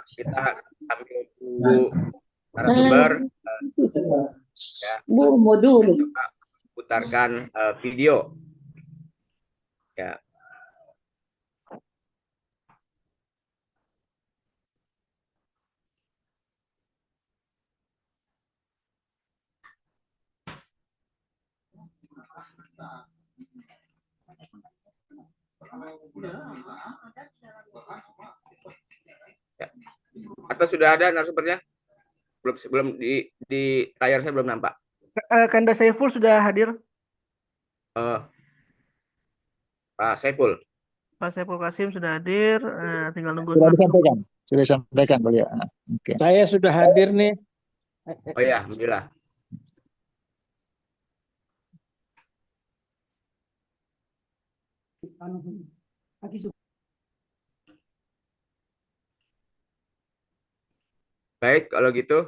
kita ambil dulu narasumber, ya, Mau dulu. coba putarkan video, ya. Ya. Atau sudah ada narasumbernya? Belum, sebelum di layar saya belum nampak. Kanda Saiful sudah hadir. Eh, Pak Saiful. Pak Saiful Kasim sudah hadir. Tinggal nunggu Sudah satu. disampaikan. Sudah disampaikan beliau. Oke. Saya sudah hadir nih. Oh ya, alhamdulillah. Baik, kalau gitu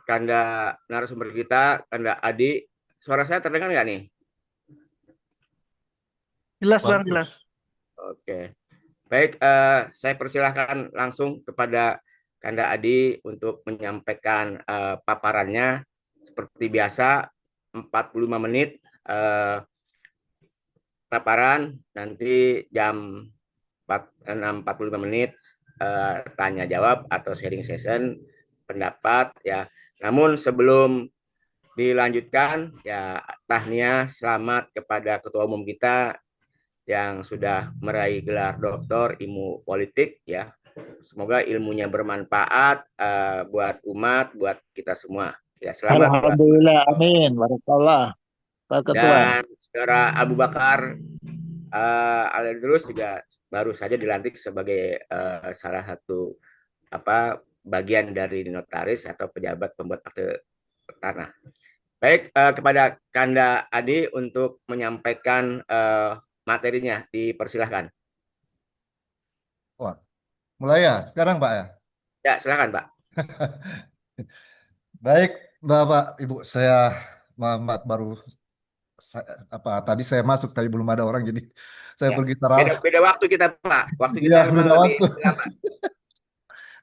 Kanda narasumber kita, Kanda Adi, suara saya terdengar nggak nih? Jelas Bang, Bagus. jelas. Oke. Baik, saya persilahkan langsung kepada Kanda Adi untuk menyampaikan paparannya. Seperti biasa, 45 menit paparan, nanti jam 6.45 menit tanya jawab atau sharing session pendapat, ya. Namun sebelum dilanjutkan, ya, tahniah selamat kepada ketua umum kita yang sudah meraih gelar doktor ilmu politik, ya. Semoga ilmunya bermanfaat buat umat, buat kita semua. Ya, selamat buat. Alhamdulillah, amin. Barakallah, Pak Ketua. Dan saudara Abu Bakar Al-Idrus juga baru saja dilantik sebagai salah satu bagian dari notaris atau pejabat pembuat akte tanah. Baik, kepada Kanda Adi untuk menyampaikan materinya, dipersilahkan. Wah, mulai ya sekarang Pak ya. Ya, silakan Pak. Baik, Bapak, Ibu, saya Muhammad baru tadi saya masuk tapi belum ada orang jadi saya Ya, pergi sarapan. beda waktu kita Pak. Waktu kita Iya, memang beda lebih waktu. lama.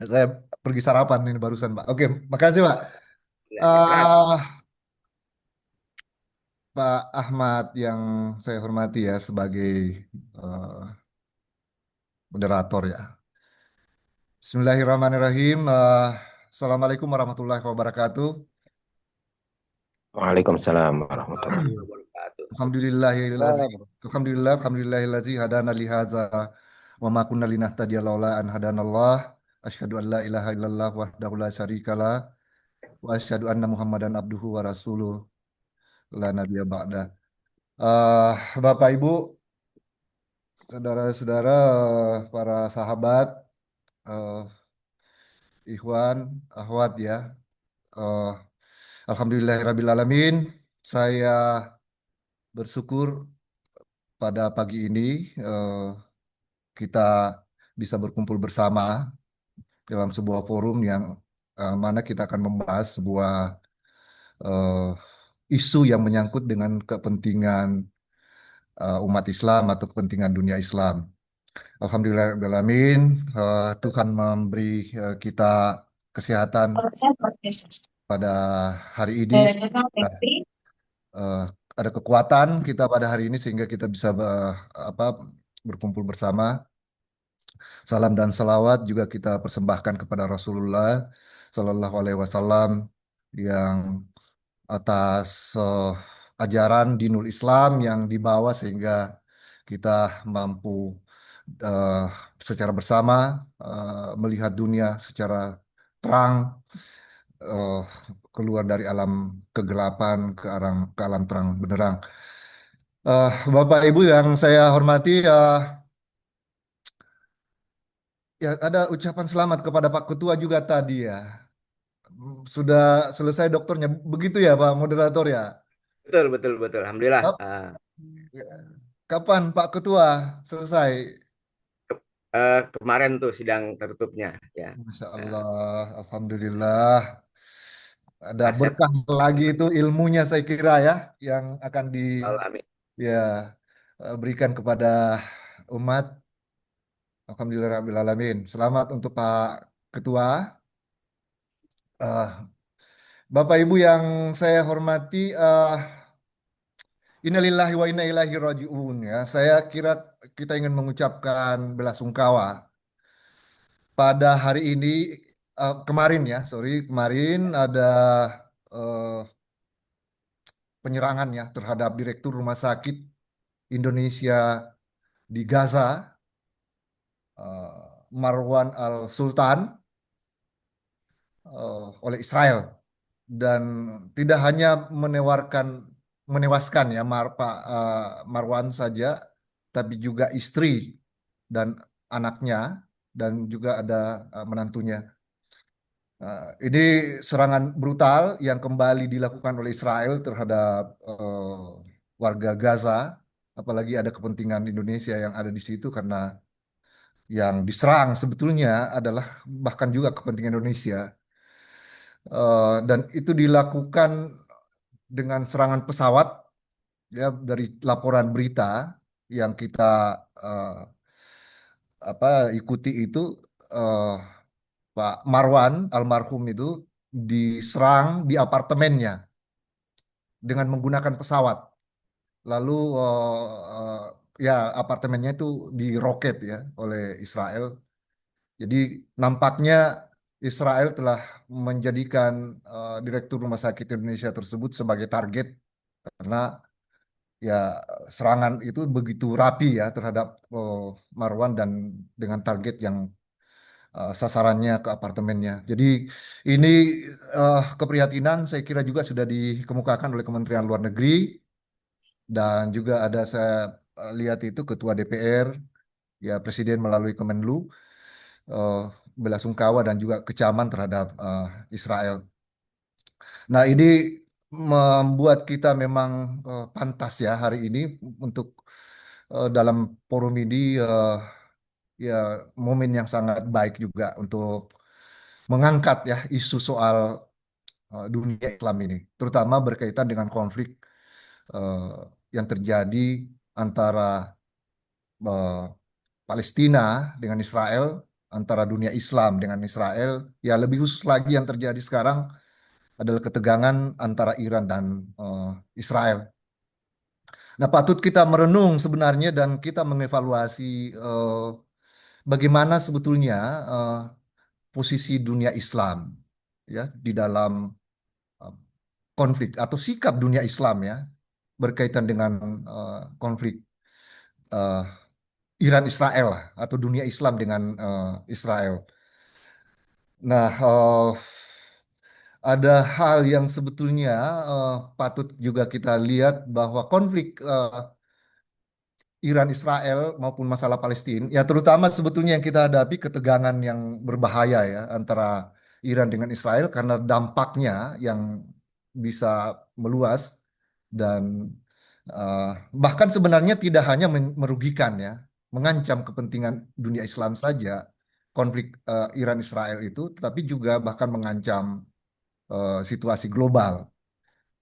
Saya pergi sarapan ini barusan, Pak. Oke, makasih, Pak. Ya, silakan. Ah, Pak Ahmad yang saya hormati ya sebagai eh, moderator ya. Bismillahirrahmanirrahim. Assalamualaikum warahmatullahi wabarakatuh. Waalaikumsalam warahmatullahi Wabarakatuh. Alhamdulillahillazi hadana li hadza wa ma kunna linahtadiya laula an hadanallah. Asyhadu an la ilaha illallah wahdahu la syarikalah wa asyhadu anna Muhammadan abduhu wa rasuluh la nabiyya ba'da. Bapak Ibu, saudara-saudara, para sahabat, ikhwan, akhwat ya. Alhamdulillahirabbil alamin. Saya bersyukur pada pagi ini kita bisa berkumpul bersama dalam sebuah forum yang mana kita akan membahas sebuah isu yang menyangkut dengan kepentingan umat Islam atau kepentingan dunia Islam. Alhamdulillahirrahmanirrahim, Tuhan memberi kita kesehatan pada hari ini. Ada kekuatan kita pada hari ini sehingga kita bisa berkumpul bersama. Salam dan salawat juga kita persembahkan kepada Rasulullah Sallallahu Alaihi Wasallam yang atas ajaran dinul Islam yang dibawa sehingga kita mampu secara bersama melihat dunia secara terang, keluar dari alam kegelapan ke alam terang benderang. Bapak Ibu yang saya hormati, ya ada ucapan selamat kepada Pak Ketua juga tadi ya. Sudah selesai dokternya, begitu ya Pak Moderator ya? Betul, betul, betul. Alhamdulillah. Kap- Kapan Pak Ketua selesai? Kemarin tuh sidang tertutupnya, ya. Masya Allah, Alhamdulillah. Ada Aset. berkah lagi itu ilmunya saya kira ya, yang akan Amin. berikan kepada umat. Alhamdulillahirrahmanirrahim. Selamat untuk Pak Ketua. Eh, Bapak Ibu yang saya hormati, innalillahi wa inna ilaihi raji'un ya. Saya kira kita ingin mengucapkan belasungkawa pada hari ini, kemarin ya, kemarin ada eh, penyerangan ya terhadap Direktur Rumah Sakit Indonesia di Gaza, Marwan Al-Sultan, oleh Israel. Dan tidak hanya menewaskan ya Pak Marwan saja, tapi juga istri dan anaknya dan juga ada menantunya. Ini serangan brutal yang kembali dilakukan oleh Israel terhadap warga Gaza, apalagi ada kepentingan Indonesia yang ada di situ karena yang diserang sebetulnya adalah bahkan juga kepentingan Indonesia. Dan itu dilakukan dengan serangan pesawat ya, dari laporan berita yang kita eh, ikuti itu, eh, Pak Marwan almarhum itu diserang di apartemennya dengan menggunakan pesawat. Lalu ya apartemennya itu diroket ya oleh Israel. Jadi nampaknya Israel telah menjadikan Direktur Rumah Sakit Indonesia tersebut sebagai target karena ya serangan itu begitu rapi ya terhadap Marwan dan dengan target yang sasarannya ke apartemennya. Jadi ini keprihatinan saya kira juga sudah dikemukakan oleh Kementerian Luar Negeri dan juga ada saya lihat itu Ketua DPR, ya Presiden melalui Kemenlu, eh, belasungkawa dan juga kecaman terhadap Israel. Nah, ini membuat kita memang pantas ya hari ini untuk dalam forum ini, ya momen yang sangat baik juga untuk mengangkat ya isu soal dunia Islam ini, terutama berkaitan dengan konflik eh, yang terjadi antara eh, Palestina dengan Israel, antara dunia Islam dengan Israel, ya lebih khusus lagi yang terjadi sekarang adalah ketegangan antara Iran dan Israel. Nah, patut kita merenung sebenarnya dan kita mengevaluasi bagaimana sebetulnya eh, posisi dunia Islam ya di dalam eh, konflik atau sikap dunia Islam ya berkaitan dengan konflik eh, Iran Israel lah, atau dunia Islam dengan Israel. Nah, ada hal yang sebetulnya patut juga kita lihat bahwa konflik Iran Israel maupun masalah Palestina, ya terutama sebetulnya yang kita hadapi ketegangan yang berbahaya ya antara Iran dengan Israel karena dampaknya yang bisa meluas dan eh, bahkan sebenarnya tidak hanya merugikan ya, mengancam kepentingan dunia Islam saja konflik Iran Israel itu, tetapi juga bahkan mengancam situasi global.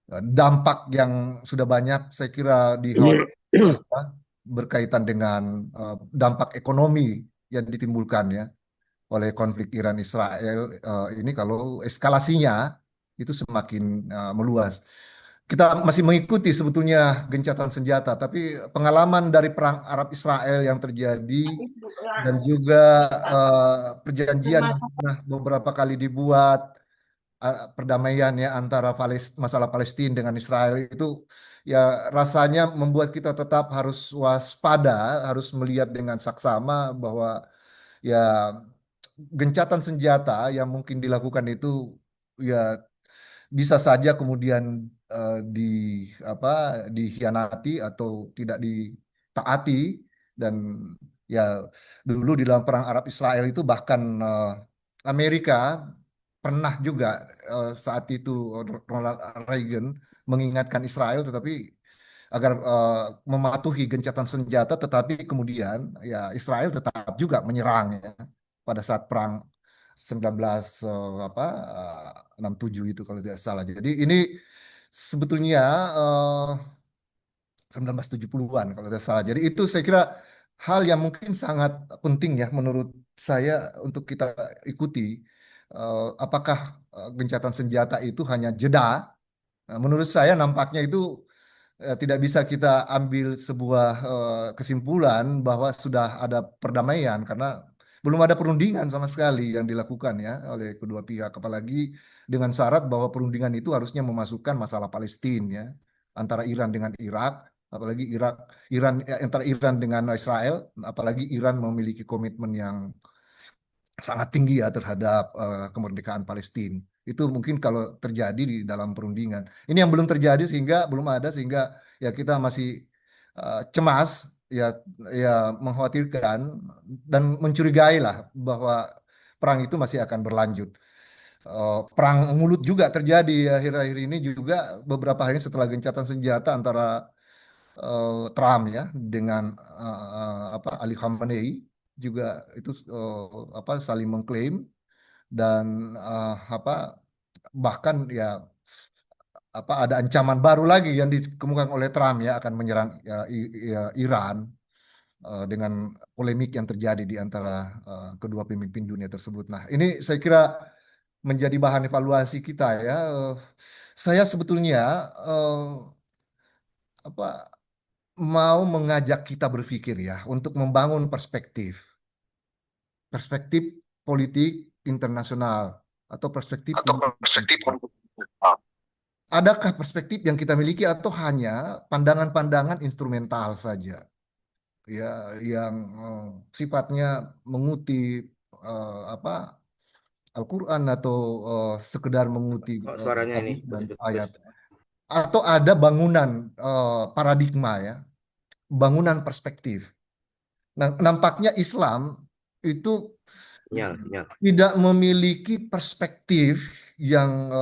Dampak yang sudah banyak saya kira dikhawatirkan berkaitan dengan dampak ekonomi yang ditimbulkan ya oleh konflik Iran Israel ini kalau eskalasinya itu semakin meluas. Kita masih mengikuti sebetulnya gencatan senjata, tapi pengalaman dari perang Arab Israel yang terjadi dan juga perjanjian yang pernah beberapa kali dibuat, perdamaian ya antara masalah Palestina dengan Israel itu ya rasanya membuat kita tetap harus waspada, harus melihat dengan saksama bahwa ya gencatan senjata yang mungkin dilakukan itu ya bisa saja kemudian di apa dikhianati atau tidak ditaati. Dan ya dulu di dalam perang Arab Israel itu bahkan Amerika pernah juga saat itu Ronald Reagan mengingatkan Israel tetapi agar mematuhi gencatan senjata, tetapi kemudian ya Israel tetap juga menyerang ya pada saat perang 19 67 itu kalau tidak salah. Jadi ini sebetulnya 1970-an kalau tidak salah. Jadi itu saya kira hal yang mungkin sangat penting ya menurut saya untuk kita ikuti. Apakah gencatan senjata itu hanya jeda? Nah, menurut saya nampaknya itu tidak bisa kita ambil sebuah kesimpulan bahwa sudah ada perdamaian karena belum ada perundingan sama sekali yang dilakukan ya oleh kedua pihak, apalagi dengan syarat bahwa perundingan itu harusnya memasukkan masalah Palestina ya antara Iran dengan Irak, apalagi antara Iran dengan Israel, apalagi Iran memiliki komitmen yang sangat tinggi ya terhadap kemerdekaan Palestina. Itu mungkin kalau terjadi di dalam perundingan. Ini yang belum terjadi sehingga belum ada sehingga ya kita masih cemas ya ya mengkhawatirkan dan mencurigai lah bahwa perang itu masih akan berlanjut. Perang mulut juga terjadi akhir-akhir ini juga beberapa hari setelah gencatan senjata antara Trump ya dengan Ali Khamenei juga itu saling mengklaim dan bahkan ya ada ancaman baru lagi yang dikemukakan oleh Trump ya akan menyerang Iran dengan polemik yang terjadi di antara kedua pemimpin dunia tersebut. Nah, ini saya kira menjadi bahan evaluasi kita ya. Saya sebetulnya eh, apa mau mengajak kita berpikir ya untuk membangun perspektif politik internasional atau perspektif adakah perspektif yang kita miliki atau hanya pandangan-pandangan instrumental saja ya yang sifatnya mengutip apa Al-Quran atau sekedar mengutip Kok suaranya ini hadis dan putus-putus? ayat atau ada bangunan paradigma ya bangunan perspektif. Nah, nampaknya Islam itu Sinyal. tidak memiliki perspektif yang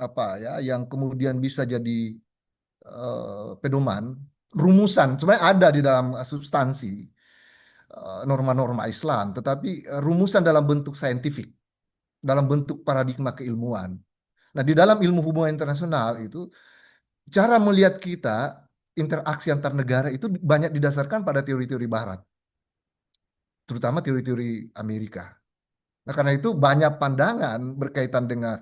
apa ya, yang kemudian bisa jadi pedoman, rumusan. Sebenarnya ada di dalam substansi norma-norma Islam, tetapi rumusan dalam bentuk saintifik, dalam bentuk paradigma keilmuan. Nah, di dalam ilmu hubungan internasional itu cara melihat kita interaksi antar negara itu banyak didasarkan pada teori-teori Barat, terutama teori-teori Amerika. Nah, karena itu banyak pandangan berkaitan dengan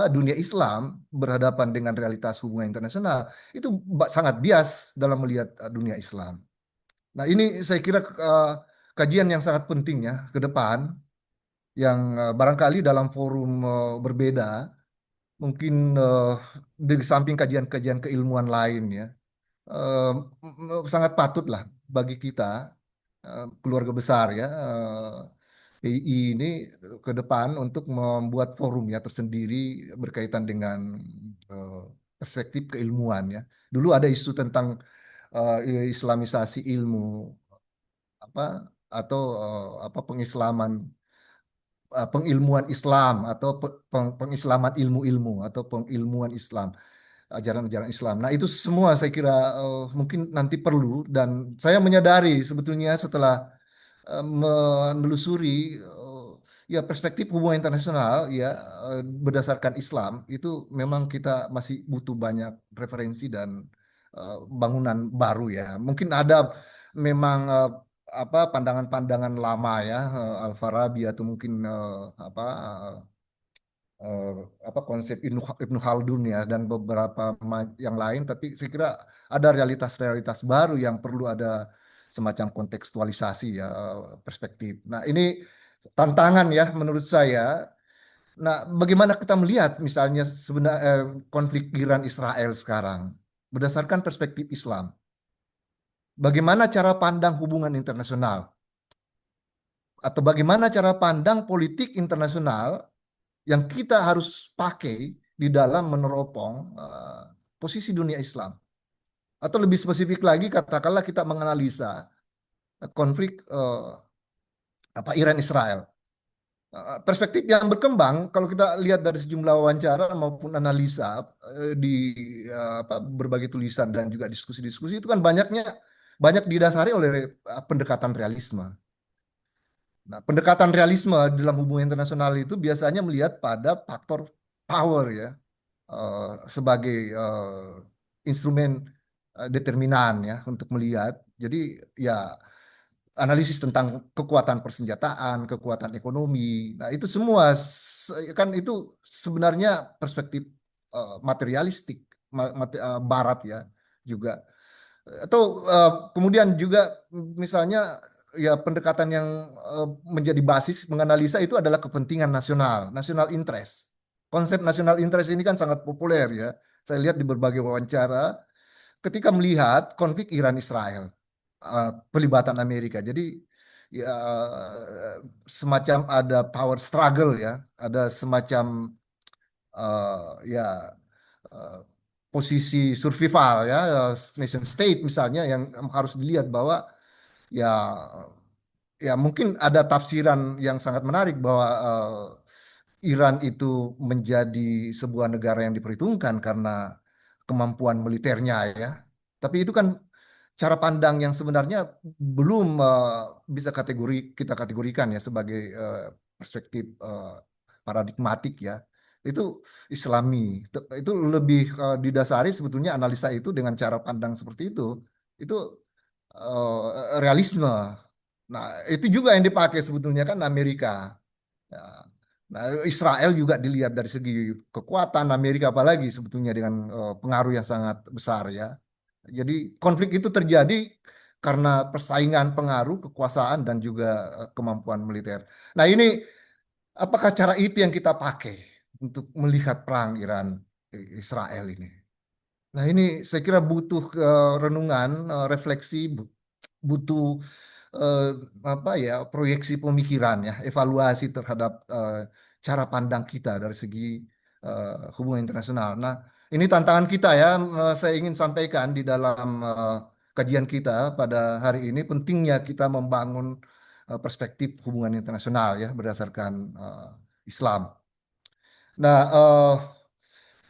dunia Islam berhadapan dengan realitas hubungan internasional itu sangat bias dalam melihat dunia Islam. Nah, ini saya kira kajian yang sangat penting ya ke depan yang barangkali dalam forum berbeda mungkin di samping kajian-kajian keilmuan lain ya eh, sangat patut lah bagi kita keluarga besar ya PI ini ke depan untuk membuat forum ya tersendiri berkaitan dengan eh, perspektif keilmuan ya. Dulu ada isu tentang Islamisasi ilmu apa atau pengislaman pengilmuan Islam atau pengislaman ilmu-ilmu atau pengilmuan Islam ajaran-ajaran Islam. Nah, itu semua saya kira mungkin nanti perlu dan saya menyadari sebetulnya setelah menelusuri ya perspektif hubungan internasional ya berdasarkan Islam itu memang kita masih butuh banyak referensi dan bangunan baru ya. Mungkin ada memang pandangan-pandangan lama ya Al-Farabi atau mungkin eh, konsep Ibnu Khaldun ya dan beberapa yang lain tapi saya kira ada realitas-realitas baru yang perlu ada semacam kontekstualisasi ya perspektif. Nah, ini tantangan ya menurut saya. Nah, bagaimana kita melihat misalnya sebenarnya konflik Iran Israel sekarang berdasarkan perspektif Islam? Bagaimana cara pandang hubungan internasional atau bagaimana cara pandang politik internasional yang kita harus pakai di dalam meneropong posisi dunia Islam. Atau lebih spesifik lagi, katakanlah kita menganalisa konflik Iran-Israel. Perspektif yang berkembang, kalau kita lihat dari sejumlah wawancara maupun analisa di berbagai tulisan dan juga diskusi-diskusi itu kan banyak didasari oleh pendekatan realisme. Nah, pendekatan realisme dalam hubungan internasional itu biasanya melihat pada faktor power ya sebagai instrumen determinan ya untuk melihat. Jadi ya analisis tentang kekuatan persenjataan, kekuatan ekonomi. Nah, itu semua kan itu sebenarnya perspektif materialistik barat ya juga. Atau kemudian juga misalnya ya pendekatan yang menjadi basis menganalisa itu adalah kepentingan nasional, national interest. Konsep national interest ini kan sangat populer ya. Saya lihat di berbagai wawancara ketika melihat konflik Iran-Israel, pelibatan Amerika. Jadi ya semacam ada power struggle ya, ada semacam ya eh, posisi survival ya, nation state misalnya yang harus dilihat bahwa ya ya mungkin ada tafsiran yang sangat menarik bahwa Iran itu menjadi sebuah negara yang diperhitungkan karena kemampuan militernya ya. Tapi itu kan cara pandang yang sebenarnya belum bisa kita kategorikan ya sebagai perspektif paradigmatik ya. Itu Islami. Itu lebih didasari sebetulnya analisa itu dengan cara pandang seperti itu. Itu realisme. Nah, itu juga yang dipakai sebetulnya kan Amerika. Ya. Nah, Israel juga dilihat dari segi kekuatan Amerika apalagi sebetulnya dengan pengaruh yang sangat besar ya. Jadi konflik itu terjadi karena persaingan pengaruh, kekuasaan dan juga kemampuan militer. Nah, ini apakah cara itu yang kita pakai untuk melihat perang Iran Israel ini? Nah, ini saya kira butuh renungan, refleksi, butuh eh, apa ya proyeksi pemikiran ya, evaluasi terhadap cara pandang kita dari segi hubungan internasional. Nah, ini tantangan kita ya. Saya ingin sampaikan di dalam kajian kita pada hari ini pentingnya kita membangun perspektif hubungan internasional ya berdasarkan Islam. Nah,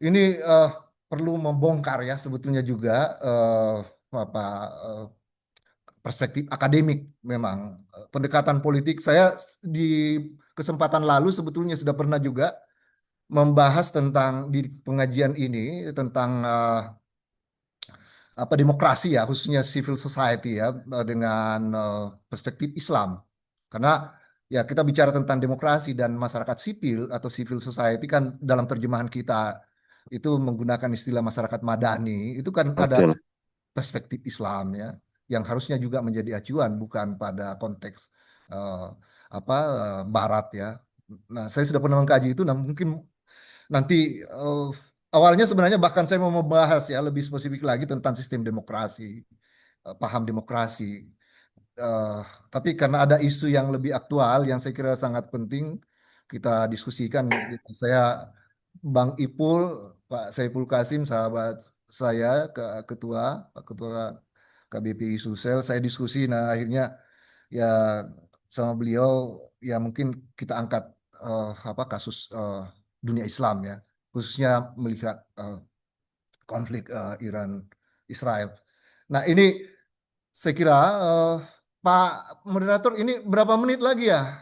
ini perlu membongkar ya sebetulnya juga apa perspektif akademik memang. Pendekatan politik saya di kesempatan lalu sebetulnya sudah pernah juga membahas tentang di pengajian ini tentang apa demokrasi ya khususnya civil society ya dengan perspektif Islam. Karena ya kita bicara tentang demokrasi dan masyarakat sipil atau civil society kan dalam terjemahan kita itu menggunakan istilah masyarakat madani itu kan ada Betul. perspektif Islam ya yang harusnya juga menjadi acuan bukan pada konteks eh, apa Barat ya. Nah, saya sudah pernah mengkaji itu. Nah, mungkin nanti awalnya sebenarnya bahkan saya mau membahas ya lebih spesifik lagi tentang sistem demokrasi, paham demokrasi. Eh, tapi karena ada isu yang lebih aktual yang saya kira sangat penting kita diskusikan, saya Bang Ipul, Pak Saiful Kasim, sahabat saya, ketua ketua KBPI Sulsel, saya diskusi, nah akhirnya ya sama beliau ya mungkin kita angkat apa kasus dunia Islam ya, khususnya melihat konflik Iran Israel. Nah ini saya kira Pak Moderator ini berapa menit lagi ya?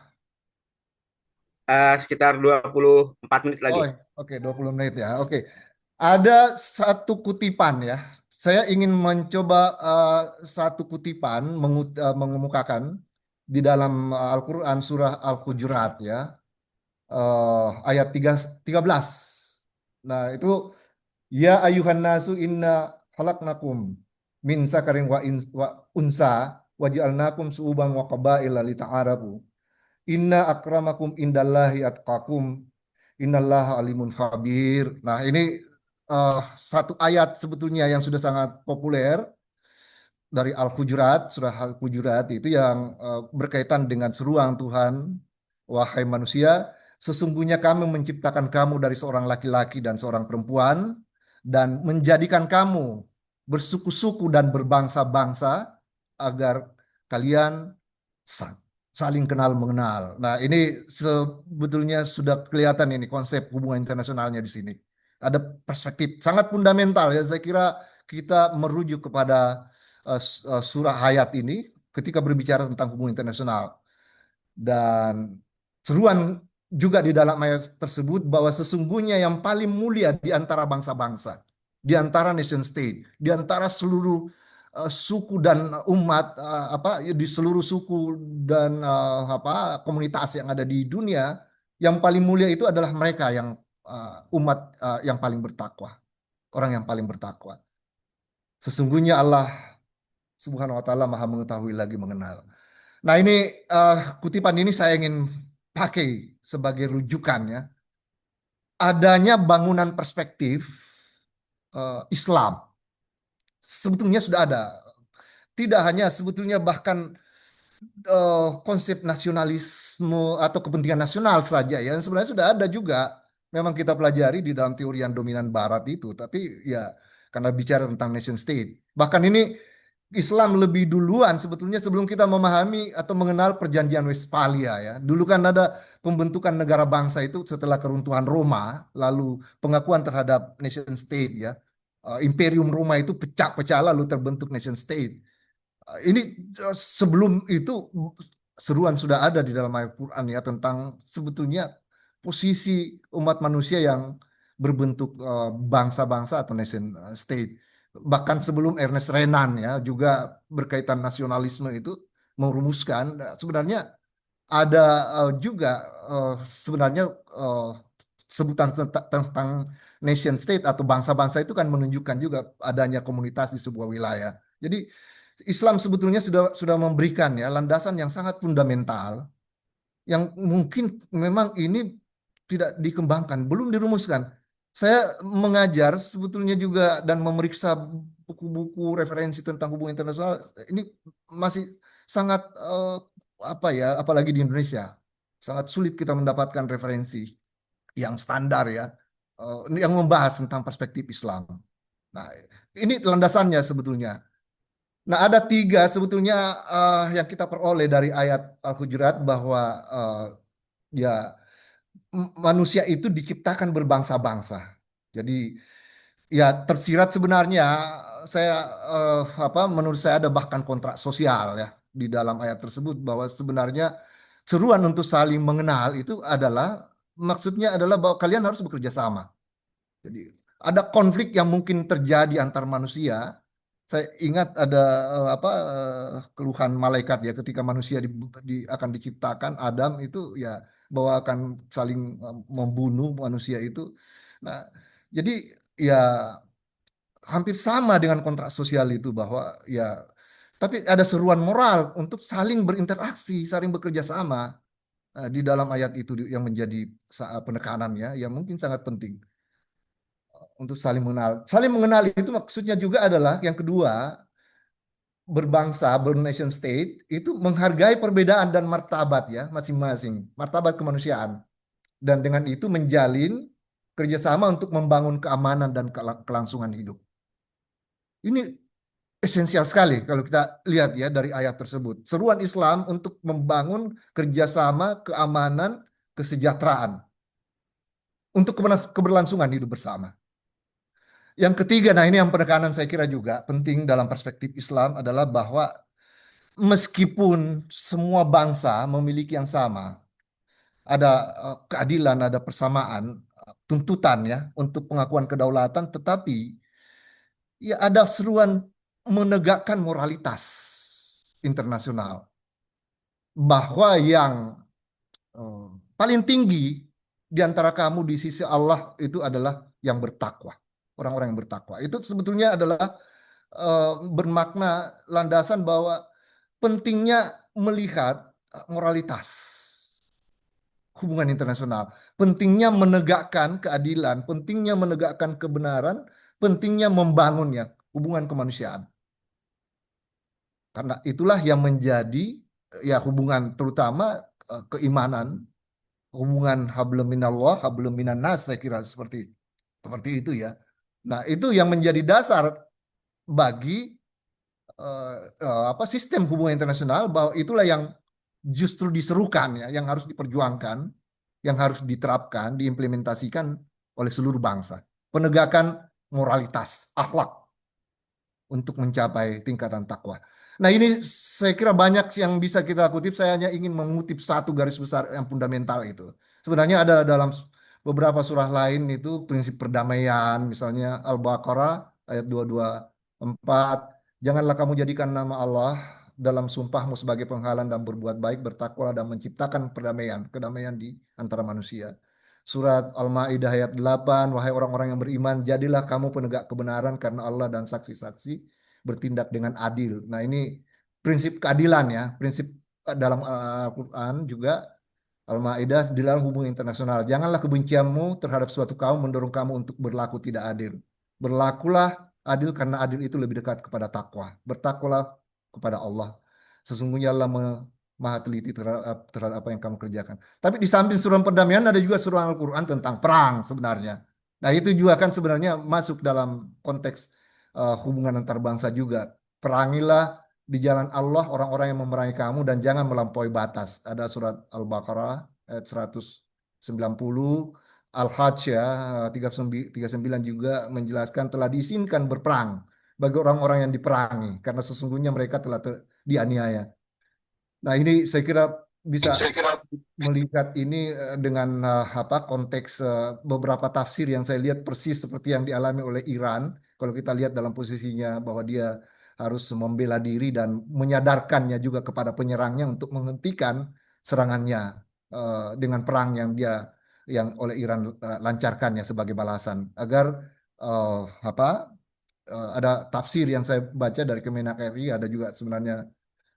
Sekitar 24 menit lagi. Oh, oke 20 menit ya. Oke. Ada satu kutipan ya. Saya ingin mencoba satu kutipan mengemukakan di dalam Al-Qur'an surah Al-Hujurat ya. Ayat 13. Nah, itu ya ayuhan nasu inna halaknakum min sakarin wa unsa waj'alnakum su'uban wa qabaila lita'arafu. Inna akramakum indallahi atqakum. Innallaha alimun khabir. Nah, ini satu ayat sebetulnya yang sudah sangat populer dari Al-Hujurat, surah Al-Hujurat itu yang berkaitan dengan seruan Tuhan, wahai manusia, sesungguhnya kami menciptakan kamu dari seorang laki-laki dan seorang perempuan dan menjadikan kamu bersuku-suku dan berbangsa-bangsa agar kalian saling kenal mengenal. Nah, ini sebetulnya sudah kelihatan ini konsep hubungan internasionalnya di sini. Ada perspektif sangat fundamental ya. Saya kira kita merujuk kepada surah Hayat ini ketika berbicara tentang hubungan internasional. Dan seruan juga di dalam ayat tersebut bahwa sesungguhnya yang paling mulia di antara bangsa-bangsa di antara nation state, di antara seluruh suku dan umat di seluruh suku dan komunitas yang ada di dunia, yang paling mulia itu adalah mereka yang umat yang paling bertakwa, orang yang paling bertakwa. Sesungguhnya Allah Subhanahu wa taala Maha mengetahui lagi mengenal. Nah, ini kutipan ini saya ingin pakai sebagai rujukan ya. Adanya bangunan perspektif Islam sebetulnya sudah ada. Tidak hanya sebetulnya bahkan konsep nasionalisme atau kepentingan nasional saja ya. Sebenarnya sudah ada juga. Memang kita pelajari di dalam teori yang dominan Barat itu. Tapi ya karena bicara tentang nation state. Bahkan ini Islam lebih duluan sebetulnya sebelum kita memahami atau mengenal Perjanjian Westphalia ya. Dulu kan ada pembentukan negara bangsa itu setelah keruntuhan Roma, lalu pengakuan terhadap nation state ya. Imperium Roma itu pecah-pecah lalu terbentuk nation state. Ini sebelum itu seruan sudah ada di dalam Al-Quran ya tentang sebetulnya posisi umat manusia yang berbentuk bangsa-bangsa atau nation state. Bahkan sebelum Ernest Renan ya juga berkaitan nasionalisme itu merumuskan sebenarnya ada juga sebenarnya sebutan tentang nation state atau bangsa-bangsa itu kan menunjukkan juga adanya komunitas di sebuah wilayah. Jadi Islam sebetulnya sudah memberikan ya landasan yang sangat fundamental yang mungkin memang ini tidak dikembangkan, belum dirumuskan. Saya mengajar sebetulnya juga dan memeriksa buku-buku referensi tentang hubungan internasional ini masih sangat apalagi di Indonesia sangat sulit kita mendapatkan referensi yang standar ya yang membahas tentang perspektif Islam. Nah, ini landasannya sebetulnya. Nah, ada 3 sebetulnya yang kita peroleh dari ayat Al-Hujurat bahwa ya manusia itu diciptakan berbangsa-bangsa. Jadi ya tersirat sebenarnya saya menurut saya ada bahkan kontrak sosial ya di dalam ayat tersebut bahwa sebenarnya seruan untuk saling mengenal itu adalah maksudnya adalah bahwa kalian harus bekerja sama. Jadi ada konflik yang mungkin terjadi antar manusia. Saya ingat ada keluhan malaikat ya ketika manusia akan diciptakan Adam itu ya bahwa akan saling membunuh manusia itu. Nah, jadi ya hampir sama dengan kontrak sosial itu bahwa ya tapi ada seruan moral untuk saling berinteraksi, saling bekerja sama. Nah, di dalam ayat itu yang menjadi penekanannya yang mungkin sangat penting untuk saling mengenal. Saling mengenal itu maksudnya juga adalah yang kedua, berbangsa, bernation state itu menghargai perbedaan dan martabat ya masing-masing, martabat kemanusiaan. Dan dengan itu menjalin kerjasama untuk membangun keamanan dan kelangsungan hidup. Ini esensial sekali kalau kita lihat ya dari ayat tersebut. Seruan Islam untuk membangun kerjasama, keamanan, kesejahteraan untuk keberlangsungan hidup bersama. Yang ketiga, nah ini yang penekanan saya kira juga penting dalam perspektif Islam adalah bahwa meskipun semua bangsa memiliki yang sama, ada keadilan, ada persamaan, tuntutan ya untuk pengakuan kedaulatan, tetapi ya ada seruan menegakkan moralitas internasional bahwa yang paling tinggi di antara kamu di sisi Allah itu adalah yang bertakwa. Orang-orang yang bertakwa. Itu sebetulnya adalah bermakna landasan bahwa pentingnya melihat moralitas hubungan internasional. Pentingnya menegakkan keadilan, pentingnya menegakkan kebenaran, pentingnya membangunnya hubungan kemanusiaan. Karena itulah yang menjadi ya hubungan terutama keimanan, hubungan hablum minallah, hablum minan nas saya kira seperti itu ya. Nah, itu yang menjadi dasar bagi sistem hubungan internasional bahwa itulah yang justru diserukan ya, yang harus diperjuangkan, yang harus diterapkan, diimplementasikan oleh seluruh bangsa. Penegakan moralitas, akhlak untuk mencapai tingkatan takwa. Nah, ini saya kira banyak yang bisa kita kutip, saya hanya ingin mengutip satu garis besar yang fundamental itu. Sebenarnya ada dalam beberapa surah lain itu prinsip perdamaian, misalnya Al-Baqarah ayat 224, janganlah kamu jadikan nama Allah dalam sumpahmu sebagai penghalang dan berbuat baik, bertakwa dan menciptakan perdamaian, kedamaian di antara manusia. Surat Al-Maidah ayat 8, wahai orang-orang yang beriman, jadilah kamu penegak kebenaran karena Allah dan saksi-saksi bertindak dengan adil. Nah, ini prinsip keadilan ya, prinsip dalam Al-Quran juga Al-Maidah di dalam hubungan internasional. Janganlah kebencianmu terhadap suatu kaum mendorong kamu untuk berlaku tidak adil. Berlakulah adil karena adil itu lebih dekat kepada takwa. Bertakwalah kepada Allah. Sesungguhnya Allah maha teliti terhadap apa yang kamu kerjakan. Tapi di samping surah perdamaian ada juga surah Al-Quran tentang perang sebenarnya. Nah, itu juga kan sebenarnya masuk dalam konteks hubungan antar bangsa juga. Perangilah di jalan Allah orang-orang yang memerangi kamu dan jangan melampaui batas. Ada surat Al-Baqarah ayat 190, Al-Hajj ya 39 juga menjelaskan telah diizinkan berperang bagi orang-orang yang diperangi karena sesungguhnya mereka telah dianiaya. Nah, ini saya kira bisa melihat ini dengan apa konteks beberapa tafsir yang saya lihat persis seperti yang dialami oleh Iran. Kalau kita lihat dalam posisinya bahwa dia harus membela diri dan menyadarkannya juga kepada penyerangnya untuk menghentikan serangannya dengan perang yang oleh Iran lancarkannya sebagai balasan agar ada tafsir yang saya baca dari Kemenak RI, ada juga sebenarnya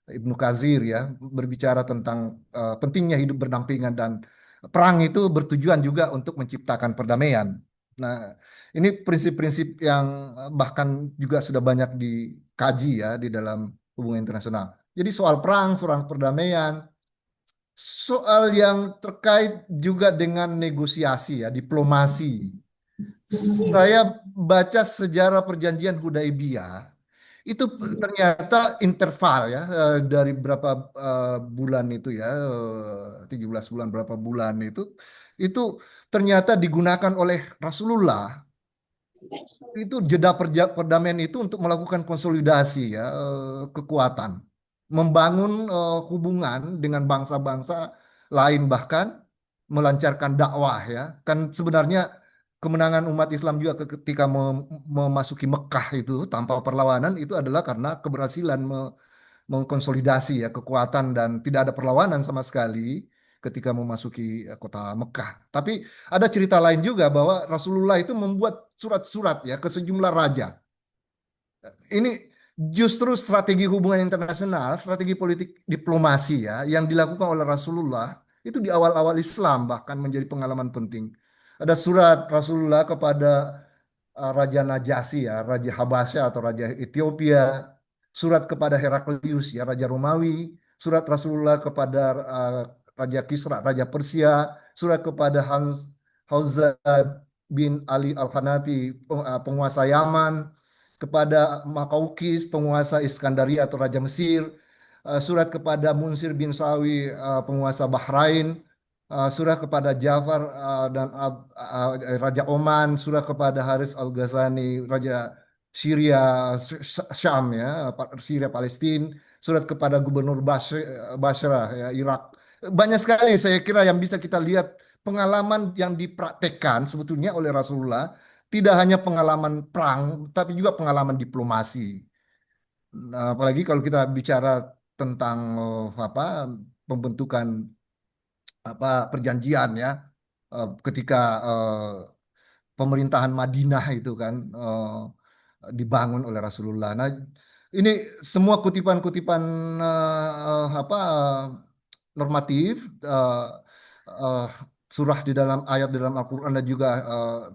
Ibnu Katsir ya berbicara tentang pentingnya hidup berdampingan dan perang itu bertujuan juga untuk menciptakan perdamaian. Nah, ini prinsip-prinsip yang bahkan juga sudah banyak dikaji ya di dalam hubungan internasional. Jadi soal perang, soal perdamaian, soal yang terkait juga dengan negosiasi ya, diplomasi. Saya baca sejarah perjanjian Hudaibiyah itu ternyata interval ya dari berapa bulan itu ya 17 bulan berapa bulan itu ternyata digunakan oleh Rasulullah itu jeda perdamaian itu untuk melakukan konsolidasi ya kekuatan membangun hubungan dengan bangsa-bangsa lain bahkan melancarkan dakwah ya kan sebenarnya kemenangan umat Islam juga ketika memasuki Mekah itu tanpa perlawanan itu adalah karena keberhasilan mengkonsolidasi ya kekuatan dan tidak ada perlawanan sama sekali ketika memasuki kota Mekah. Tapi ada cerita lain juga bahwa Rasulullah itu membuat surat-surat ya ke sejumlah raja. Ini justru strategi hubungan internasional, strategi politik diplomasi ya yang dilakukan oleh Rasulullah itu di awal-awal Islam bahkan menjadi pengalaman penting. Ada surat Rasulullah kepada Raja Najasyi ya, Raja Habasya atau Raja Ethiopia, surat kepada Heraklius ya, Raja Romawi, surat Rasulullah kepada Raja Kisra, Raja Persia, surat kepada Hamzah bin Ali Al-Hanafi, penguasa Yaman, kepada Makaukis, penguasa Iskandaria atau Raja Mesir, surat kepada Munsir bin Sawi, penguasa Bahrain, surat kepada Jafar dan Raja Oman, surat kepada Haris Al-Ghazani, Raja Syria, Syam ya, Syria Palestina, surat kepada Gubernur Basra ya, Irak. Banyak sekali saya kira yang bisa kita lihat pengalaman yang dipraktekkan sebetulnya oleh Rasulullah tidak hanya pengalaman perang, tapi juga pengalaman diplomasi. Nah, apalagi kalau kita bicara tentang pembentukan perjanjian ya, ketika pemerintahan Madinah itu kan dibangun oleh Rasulullah. Nah, ini semua kutipan-kutipan normatif uh, surah di dalam ayat di dalam Al-Quran dan juga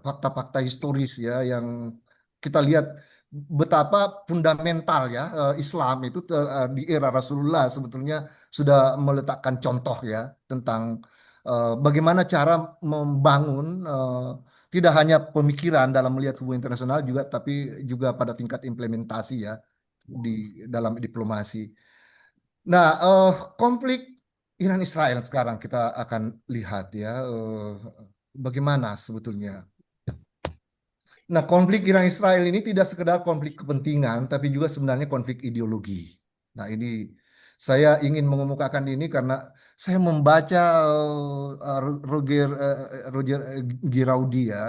fakta-fakta historis ya yang kita lihat betapa fundamental ya Islam itu di era Rasulullah sebetulnya sudah meletakkan contoh ya tentang bagaimana cara membangun tidak hanya pemikiran dalam melihat hubungan internasional juga tapi juga pada tingkat implementasi ya di dalam diplomasi. Nah, konflik Iran Israel sekarang kita akan lihat ya bagaimana sebetulnya. Nah, konflik Iran Israel ini tidak sekedar konflik kepentingan, tapi juga sebenarnya konflik ideologi. Nah, ini Saya ingin mengemukakan ini karena saya membaca Roger Giraudi ya,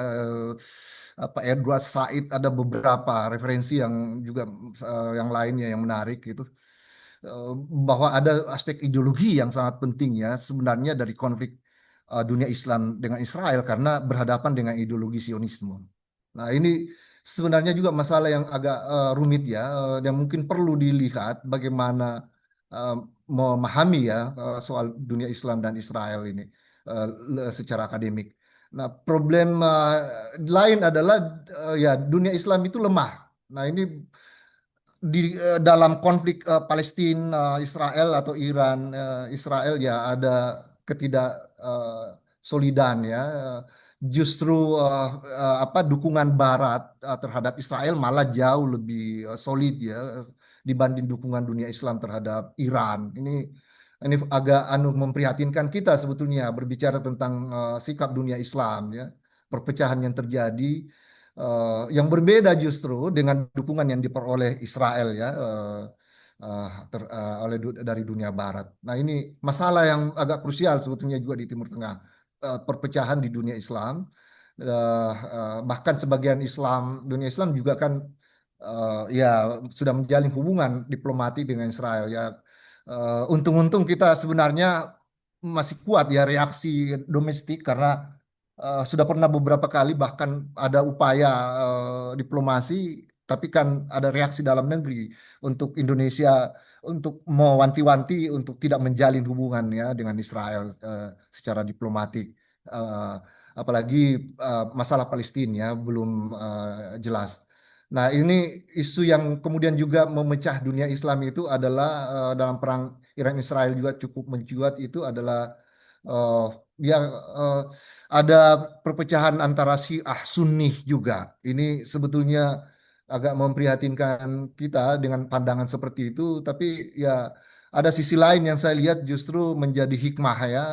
apa Edward Said, ada beberapa referensi yang juga yang lainnya yang menarik gitu. Bahwa ada aspek ideologi yang sangat penting ya sebenarnya dari konflik dunia Islam dengan Israel karena berhadapan dengan ideologi Zionisme. Nah, ini sebenarnya juga masalah yang agak rumit ya, dan mungkin perlu dilihat bagaimana eh, memahami ya soal dunia Islam dan Israel ini secara akademik. Nah, problem lain adalah ya dunia Islam itu lemah. Nah, ini dalam konflik Palestina, Israel atau Iran, Israel ya ada ketidak solidan ya. Justru apa dukungan Barat terhadap Israel malah jauh lebih solid ya dibanding dukungan dunia Islam terhadap Iran. Ini agak memprihatinkan kita sebetulnya berbicara tentang sikap dunia Islam ya, perpecahan yang terjadi yang berbeda justru dengan dukungan yang diperoleh Israel ya dari dunia Barat. Nah, ini masalah yang agak krusial sebetulnya juga di Timur Tengah, perpecahan di dunia Islam. Bahkan sebagian dunia Islam juga kan ya sudah menjalin hubungan diplomatik dengan Israel ya. Untung-untung kita sebenarnya masih kuat ya reaksi domestik karena sudah pernah beberapa kali bahkan ada upaya diplomasi, tapi kan ada reaksi dalam negeri untuk Indonesia untuk mewanti-wanti untuk tidak menjalin hubungan ya dengan Israel secara diplomatik. Eh, Apalagi masalah Palestina ya belum jelas. Nah, ini isu yang kemudian juga memecah dunia Islam itu adalah dalam perang Iran-Israel juga cukup mencuat itu adalah eh, ya eh, ada perpecahan antara Syiah Sunni juga. Ini sebetulnya agak memprihatinkan kita dengan pandangan seperti itu, tapi ya ada sisi lain yang saya lihat justru menjadi hikmah ya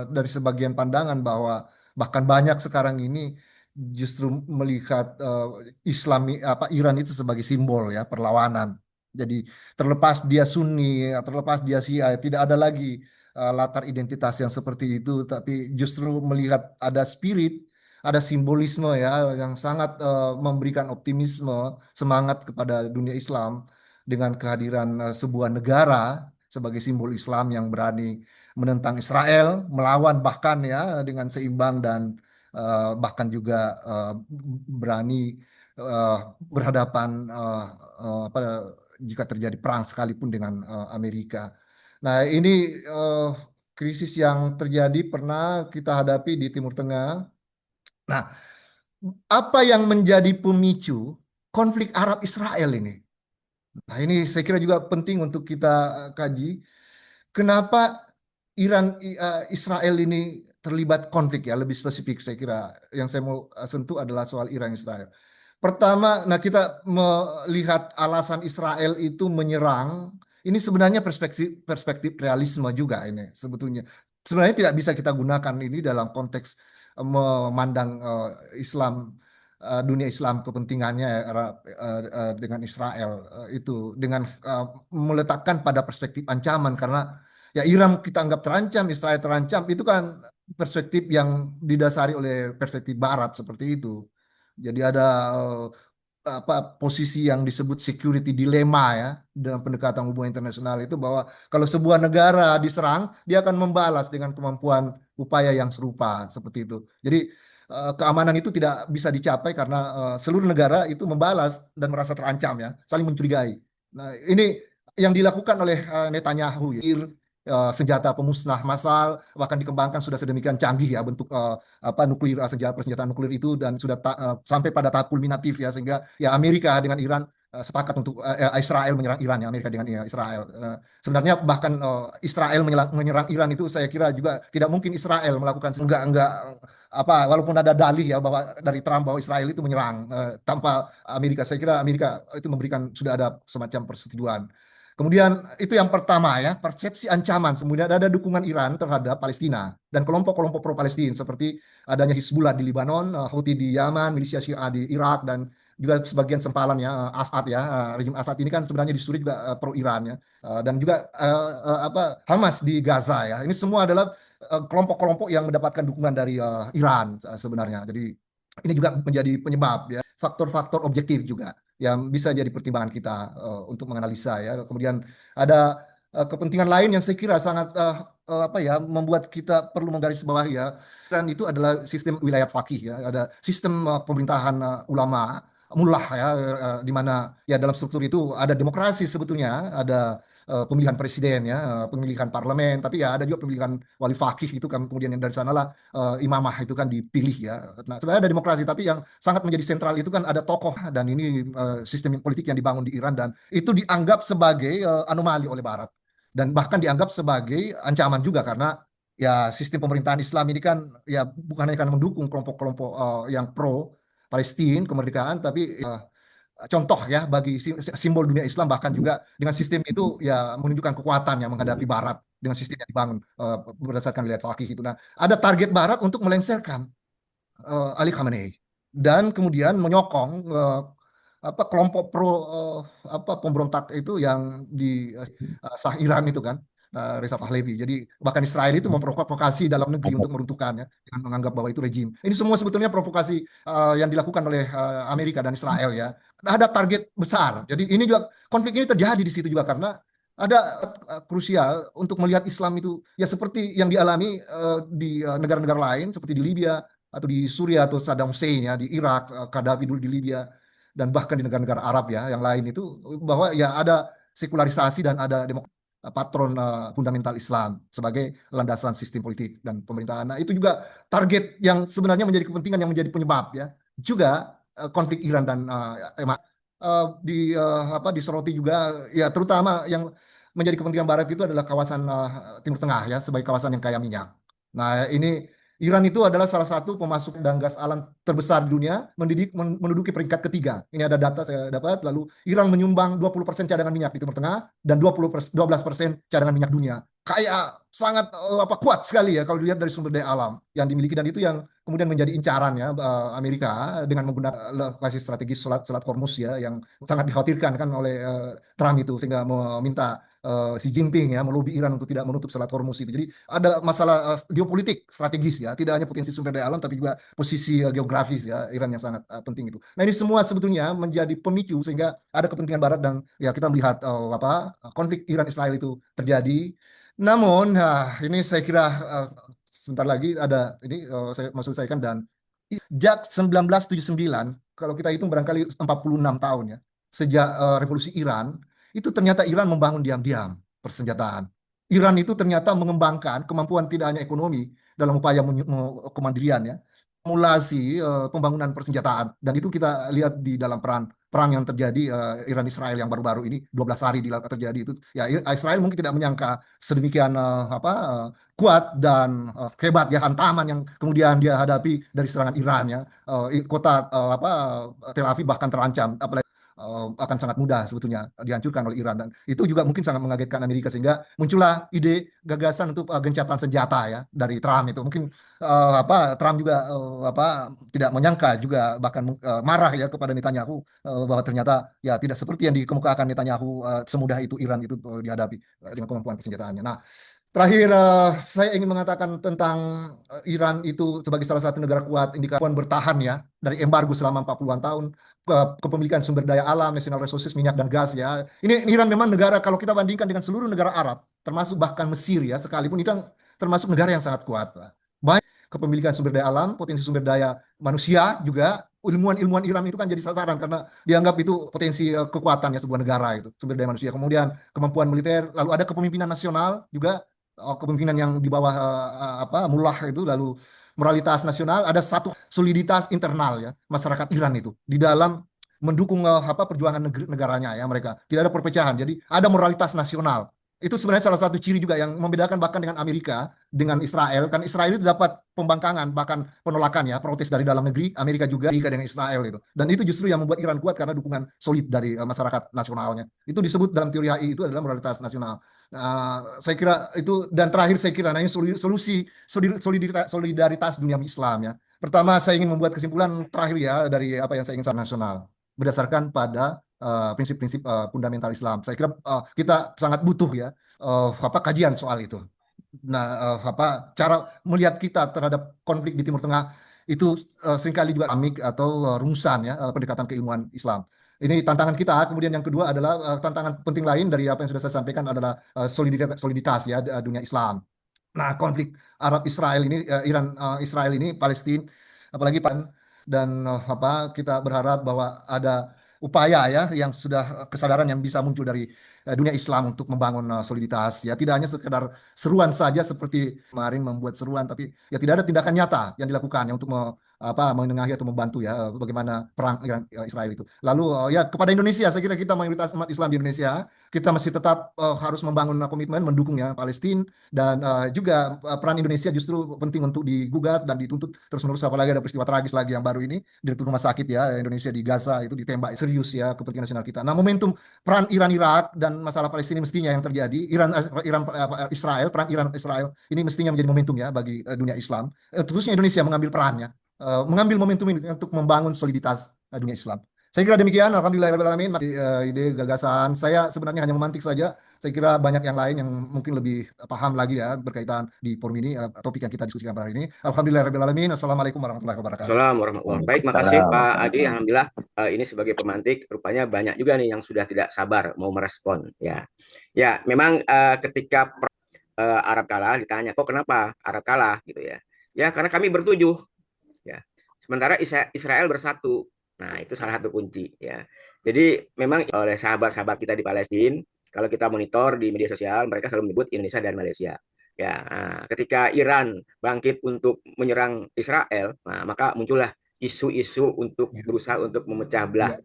dari sebagian pandangan bahwa bahkan banyak sekarang ini justru melihat Islami apa Iran itu sebagai simbol ya perlawanan. Jadi terlepas dia Sunni, terlepas dia Syiah, tidak ada lagi latar identitas yang seperti itu, tapi justru melihat ada spirit, ada simbolisme ya yang sangat memberikan optimisme, semangat kepada dunia Islam dengan kehadiran sebuah negara sebagai simbol Islam yang berani menentang Israel, melawan bahkan ya dengan seimbang dan bahkan juga berani berhadapan apa jika terjadi perang sekalipun dengan Amerika. Nah, ini krisis yang terjadi pernah kita hadapi di Timur Tengah. Nah, apa yang menjadi pemicu konflik Arab Israel ini? Nah, ini saya kira juga penting untuk kita kaji. Kenapa Israel ini terlibat konflik ya, lebih spesifik saya kira yang saya mau sentuh adalah soal Iran Israel. Pertama, nah kita melihat alasan Israel itu menyerang, ini sebenarnya perspektif perspektif realisme juga ini sebetulnya. Sebenarnya tidak bisa kita gunakan ini dalam konteks memandang Islam dunia Islam kepentingannya dengan Israel itu dengan meletakkan pada perspektif ancaman karena ya Iran kita anggap terancam, Israel terancam, itu kan perspektif yang didasari oleh perspektif Barat seperti itu. Jadi ada apa posisi yang disebut security dilemma ya dalam pendekatan hubungan internasional itu bahwa kalau sebuah negara diserang dia akan membalas dengan kemampuan upaya yang serupa seperti itu. Jadi keamanan itu tidak bisa dicapai karena seluruh negara itu membalas dan merasa terancam ya, saling mencurigai. Nah, ini yang dilakukan oleh Netanyahu ya. Senjata pemusnah massal bahkan dikembangkan sudah sedemikian canggih ya bentuk apa nuklir persenjataan nuklir itu dan sudah sampai pada tahap kulminatif ya sehingga ya Amerika dengan Iran sepakat untuk Israel menyerang Iran ya Amerika dengan Israel sebenarnya bahkan Israel menyerang Iran itu saya kira juga tidak mungkin Israel melakukan enggak apa walaupun ada dalih ya bahwa dari Trump bahwa Israel itu menyerang tanpa Amerika saya kira Amerika itu memberikan sudah ada semacam persetujuan. Kemudian itu yang pertama ya, persepsi ancaman. Kemudian ada dukungan Iran terhadap Palestina dan kelompok-kelompok pro-Palestina seperti adanya Hizbullah di Libanon, Houthi di Yaman, milisia Syiah di Irak dan juga sebagian sempalan ya Assad ya, rejim Assad ini kan sebenarnya di Suriah juga pro Iran ya. Dan juga Hamas di Gaza ya. Ini semua adalah kelompok-kelompok yang mendapatkan dukungan dari Iran sebenarnya. Jadi ini juga menjadi penyebab ya, faktor-faktor objektif juga yang bisa jadi pertimbangan kita untuk menganalisa ya. Kemudian ada kepentingan lain yang saya kira sangat membuat kita perlu menggarisbawahi ya. Dan itu adalah sistem wilayah faqih ya. Ada sistem pemerintahan ulama mullah ya, di mana ya dalam struktur itu ada demokrasi sebetulnya, ada pemilihan presiden ya, pemilihan parlemen, tapi ya ada juga pemilihan wali fakih itu kan, kemudian yang dari sanalah imamah itu kan dipilih ya. Nah, sebenarnya ada demokrasi, tapi yang sangat menjadi sentral itu kan ada tokoh, dan ini sistem politik yang dibangun di Iran, dan itu dianggap sebagai anomali oleh Barat, dan bahkan dianggap sebagai ancaman juga karena ya sistem pemerintahan Islam ini kan ya bukan hanya kan mendukung kelompok-kelompok yang pro Palestina kemerdekaan, tapi contoh ya bagi simbol dunia Islam, bahkan juga dengan sistem itu ya menunjukkan kekuatan yang menghadapi Barat dengan sistem yang dibangun berdasarkan wilayah faqih itu. Nah, ada target Barat untuk melengsarkan Ali Khamenei dan kemudian menyokong kelompok pro pemberontak itu yang di Shah Iran itu kan, Reza Pahlavi. Jadi bahkan Israel itu memprovokasi dalam negeri untuk meruntuhkannya dengan menganggap bahwa itu rejim. Ini semua sebetulnya provokasi yang dilakukan oleh Amerika dan Israel ya. Ada target besar. Jadi ini juga, konflik ini terjadi di situ juga karena ada krusial untuk melihat Islam itu ya seperti yang dialami di negara-negara lain seperti di Libya atau di Suriah atau Saddam Hussein ya, di Irak, Gaddafi dulu di Libya, dan bahkan di negara-negara Arab ya yang lain itu, bahwa ya ada sekularisasi dan ada patron fundamental Islam sebagai landasan sistem politik dan pemerintahan. Nah, itu juga target yang sebenarnya menjadi kepentingan yang menjadi penyebab ya juga konflik Iran dan disoroti juga ya, terutama yang menjadi kepentingan Barat itu adalah kawasan Timur Tengah ya, sebagai kawasan yang kaya minyak. Nah, ini Iran itu adalah salah satu pemasok dan gas alam terbesar di dunia, menduduki peringkat ketiga. Ini ada data saya dapat. Lalu Iran menyumbang 20% cadangan minyak di Timur Tengah dan 12% cadangan minyak dunia. Kayak sangat kuat sekali ya kalau dilihat dari sumber daya alam yang dimiliki, dan itu yang kemudian menjadi incaran ya Amerika dengan menggunakan lokasi strategis Selat Hormuz ya, yang sangat dikhawatirkan kan oleh Trump itu, sehingga meminta Xi Jinping ya melobi Iran untuk tidak menutup Selat Hormuz itu. Jadi ada masalah geopolitik strategis ya, tidak hanya potensi sumber daya alam tapi juga posisi geografis ya Iran yang sangat penting itu. Nah, ini semua sebetulnya menjadi pemicu sehingga ada kepentingan Barat, dan ya kita melihat konflik Iran Israel itu terjadi. Namun ini saya kira sebentar lagi ada ini saya mau selesaikan, dan sejak 1979 kalau kita hitung barangkali 46 tahun ya sejak revolusi Iran, itu ternyata Iran membangun diam-diam persenjataan. Iran itu ternyata mengembangkan kemampuan tidak hanya ekonomi dalam upaya kemandirian ya, simulasi pembangunan persenjataan, dan itu kita lihat di dalam perang yang terjadi Iran Israel yang baru-baru ini 12 hari terjadi itu ya. Israel mungkin tidak menyangka sedemikian kuat dan hebat ya hantaman yang kemudian dia hadapi dari serangan Iran ya. Kota Tel Aviv bahkan terancam, apalagi akan sangat mudah sebetulnya dihancurkan oleh Iran, dan itu juga mungkin sangat mengagetkan Amerika, sehingga muncullah ide gagasan untuk gencatan senjata ya dari Trump itu. Mungkin Trump juga tidak menyangka juga, bahkan marah ya kepada Netanyahu bahwa ternyata ya tidak seperti yang dikemukakan Netanyahu semudah itu Iran itu dihadapi dengan kemampuan persenjataannya. Nah, terakhir saya ingin mengatakan tentang Iran itu sebagai salah satu negara kuat, indikator bertahan ya dari embargo selama 40-an tahun, kepemilikan sumber daya alam, national resources, minyak dan gas ya. Ini Iran memang negara, kalau kita bandingkan dengan seluruh negara Arab, termasuk bahkan Mesir ya, sekalipun itu termasuk negara yang sangat kuat. Baik kepemilikan sumber daya alam, potensi sumber daya manusia juga, ilmuwan-ilmuwan Iran itu kan jadi sasaran karena dianggap itu potensi kekuatannya sebuah negara itu, sumber daya manusia. Kemudian kemampuan militer, lalu ada kepemimpinan nasional juga, kepemimpinan yang di bawah mullah itu, lalu moralitas nasional, ada satu soliditas internal ya masyarakat Iran itu di dalam mendukung perjuangan negaranya ya, mereka tidak ada perpecahan, jadi ada moralitas nasional. Itu sebenarnya salah satu ciri juga yang membedakan bahkan dengan Amerika, dengan Israel. Kan Israel itu dapat pembangkangan, bahkan penolakan ya, protes dari dalam negeri, Amerika juga dengan Israel itu. Dan itu justru yang membuat Iran kuat karena dukungan solid dari masyarakat nasionalnya. Itu disebut dalam teori HI itu adalah moralitas nasional. Saya kira itu, dan terakhir saya kira ini solusi solidaritas dunia Islam ya. Pertama saya ingin membuat kesimpulan terakhir ya dari apa yang saya ingin nasional. berdasarkan pada prinsip-prinsip fundamental Islam. Saya kira kita sangat butuh ya kajian soal itu. Nah, cara melihat kita terhadap konflik di Timur Tengah itu seringkali juga amik atau rumusan ya pendekatan keilmuan Islam. Ini tantangan kita. Kemudian yang kedua adalah tantangan penting lain dari apa yang sudah saya sampaikan adalah soliditas ya dunia Islam. Nah, konflik Arab Israel ini, Iran Israel ini, Palestina, apalagi dan kita berharap bahwa ada upaya ya yang sudah kesadaran yang bisa muncul dari dunia Islam untuk membangun soliditas ya, tidak hanya sekedar seruan saja seperti kemarin membuat seruan, tapi ya tidak ada tindakan nyata yang dilakukan yang untuk menengahi atau membantu ya bagaimana perang Iran Israel itu. Lalu ya kepada Indonesia, saya kira kita mayoritas umat Islam di Indonesia, kita masih tetap harus membangun komitmen mendukung ya Palestina, dan juga peran Indonesia justru penting untuk digugat dan dituntut terus-menerus, apalagi ada peristiwa tragis lagi yang baru ini, Direktur Rumah Sakit ya Indonesia di Gaza itu ditembak, serius ya kepentingan nasional kita. Nah, momentum peran Iran Irak dan masalah Palestina mestinya yang terjadi, Israel, perang Iran Israel ini mestinya menjadi momentum ya bagi dunia Islam, khususnya Indonesia mengambil perannya, mengambil momentum ini untuk membangun soliditas dunia Islam. Saya kira demikian. Alhamdulillahirrahmanirrahim. Ide gagasan saya sebenarnya hanya memantik saja. Saya kira banyak yang lain yang mungkin lebih paham lagi ya berkaitan di forum ini, topik yang kita diskusikan pada hari ini. Alhamdulillahirrahmanirrahim. Assalamualaikum warahmatullahi wabarakatuh. Assalamualaikum warahmatullahi wabarakatuh. Baik, makasih Pak Adi. Alhamdulillah ini sebagai pemantik rupanya banyak juga nih yang sudah tidak sabar mau merespon ya. Ya, memang ketika Arab kalah ditanya, kok kenapa Arab kalah gitu ya. Ya, karena kami bertujuh ya. Sementara Israel bersatu. Nah, itu salah satu kunci ya. Jadi memang oleh sahabat-sahabat kita di Palestina, kalau kita monitor di media sosial, mereka selalu menyebut Indonesia dan Malaysia. Ya, ketika Iran bangkit untuk menyerang Israel, maka muncullah isu-isu untuk berusaha untuk memecah belah.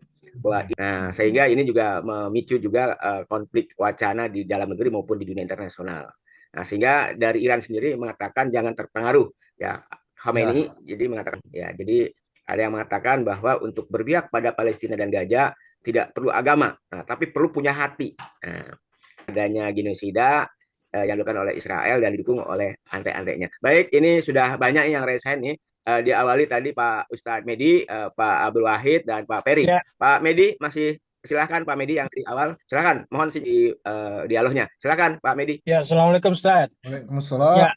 Nah, sehingga ini juga memicu juga konflik wacana di dalam negeri maupun di dunia internasional. Nah, sehingga dari Iran sendiri mengatakan jangan terpengaruh ya. Khomeini jadi mengatakan ya, jadi ada yang mengatakan bahwa untuk berpihak pada Palestina dan Gaza tidak perlu agama, tapi perlu punya hati. Nah, adanya genosida yang dilakukan oleh Israel dan didukung oleh antek-anteknya. Baik, ini sudah banyak yang raise hand nih. Diawali tadi Pak Ustadz Medi, Pak Abdul Wahid, dan Pak Peri. Ya. Pak Medi masih silahkan Pak Medi yang di awal. Silahkan, mohon sih di dialognya. Silahkan Pak Medi. Ya, Assalamualaikum Ustaz. Waalaikumsalam. Ya,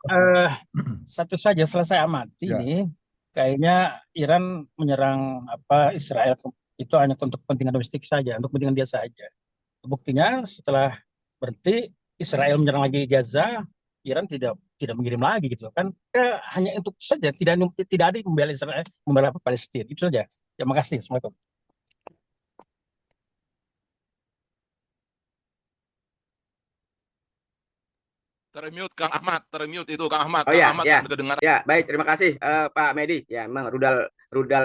satu saja selesai amati ini. Kayaknya Iran menyerang Israel itu hanya untuk kepentingan domestik saja, untuk kepentingan dia saja. Buktinya setelah berhenti Israel menyerang lagi Gaza, Iran tidak mengirim lagi gitu kan. Hanya untuk saja, tidak ada yang membela Israel, membela Palestina. Itu saja. Ya, makasih. Assalamualaikum. Termute Kang Ahmad, termute itu Kang Ahmad. Oh Kang ya, Ahmad ya. kedengaran. Ya, baik, terima kasih Pak Medi. Ya, memang rudal